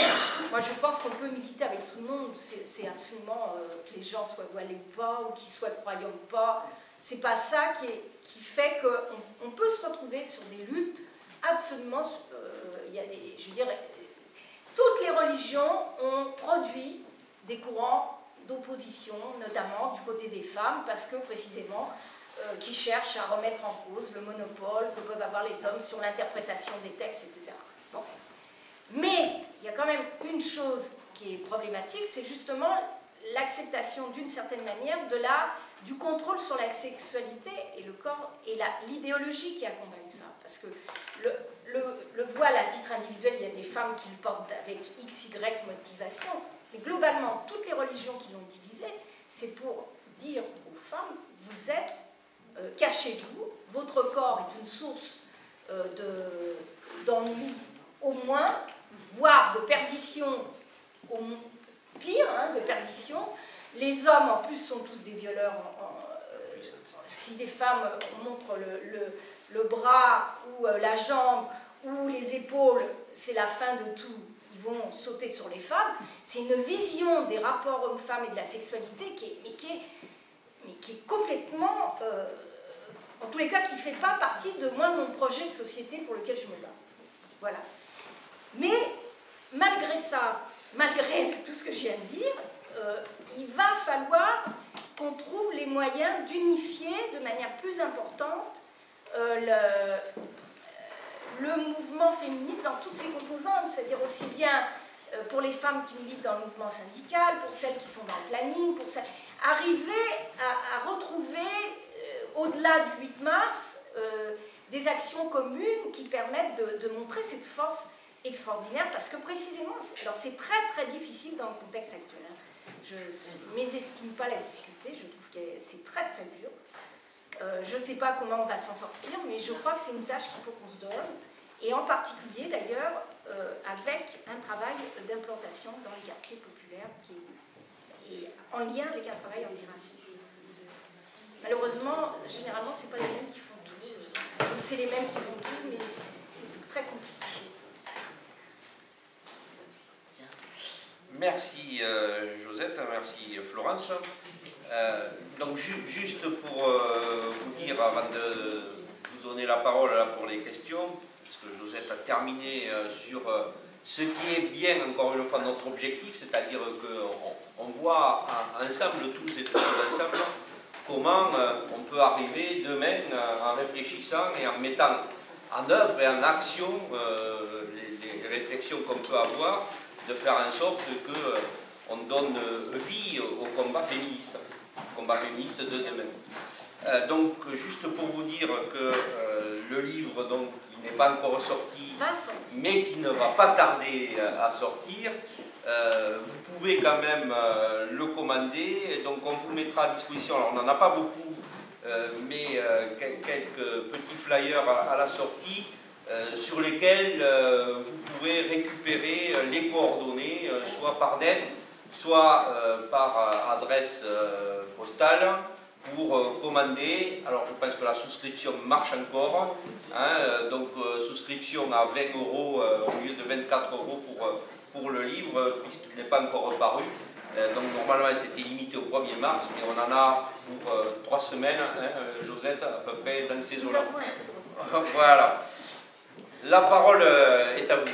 Moi, je pense qu'on peut militer avec tout le monde. C'est absolument que les gens soient voilés ou pas, ou qu'ils soient croyants ou pas. C'est pas ça qui fait qu'on peut se retrouver sur des luttes absolument... il y a des, je veux dire, toutes les religions ont produit des courants d'opposition, notamment du côté des femmes, parce que précisément, qui cherchent à remettre en cause le monopole que peuvent avoir les hommes sur l'interprétation des textes, etc. Bon. Mais il y a quand même une chose qui est problématique, c'est justement l'acceptation d'une certaine manière du contrôle sur la sexualité et le corps et l'idéologie qui accompagne ça. Parce que le voile à titre individuel, il y a des femmes qui le portent avec XY motivation, mais globalement, toutes les religions qui l'ont utilisé, c'est pour dire aux femmes, vous êtes, cachez-vous, votre corps est une source d'ennui au moins, voire de perdition au pire, hein, de perdition. Les hommes en plus sont tous des violeurs. Si des femmes montrent le bras ou la jambe ou les épaules, c'est la fin de tout. Ils vont sauter sur les femmes. C'est une vision des rapports hommes-femmes et de la sexualité qui est complètement, en tous les cas, qui ne fait pas partie de moi, mon projet de société pour lequel je me bats. Voilà. Mais malgré ça, malgré tout ce que je viens de dire, il va falloir qu'on trouve les moyens d'unifier de manière plus importante le mouvement féministe dans toutes ses composantes, c'est-à-dire aussi bien pour les femmes qui militent dans le mouvement syndical, pour celles qui sont dans le planning, pour celles... arriver à retrouver, au-delà du 8 mars, des actions communes qui permettent de montrer cette force extraordinaire, parce que précisément, alors c'est très très difficile dans le contexte actuel. Hein. Je ne mésestime pas la difficulté, je trouve que c'est très très dur. Je ne sais pas comment on va s'en sortir, mais je crois que c'est une tâche qu'il faut qu'on se donne, et en particulier d'ailleurs avec un travail d'implantation dans les quartiers populaires qui est en lien avec un travail antiracisme. Malheureusement, généralement, ce n'est pas les mêmes qui font tout, ou c'est les mêmes qui font tout, mais c'est très compliqué.
Merci Josette, merci Florence. Donc juste pour vous dire, avant de vous donner la parole là, pour les questions, parce que Josette a terminé sur ce qui est bien, encore une fois, notre objectif, c'est-à-dire qu'on voit ensemble, tous et toutes ensemble, comment on peut arriver demain, en réfléchissant et en mettant en œuvre et en action les réflexions qu'on peut avoir, de faire en sorte qu'on donne vie au combat féministe de demain. Donc, juste pour vous dire que le livre, donc, qui n'est pas encore sorti, mais qui ne va pas tarder à sortir, vous pouvez quand même le commander, et donc on vous mettra à disposition, alors on n'en a pas beaucoup, mais quelques petits flyers à la sortie, sur lesquels vous pourrez récupérer les coordonnées, soit par net, soit par adresse postale, pour commander. Alors je pense que la souscription marche encore, hein, donc souscription à 20 € au lieu de 24 € pour le livre, puisqu'il n'est pas encore paru. Donc normalement c'était limité au 1er mars, mais on en a pour 3 semaines, hein, Josette, à peu près dans ces eaux-là. Voilà. La parole est à vous.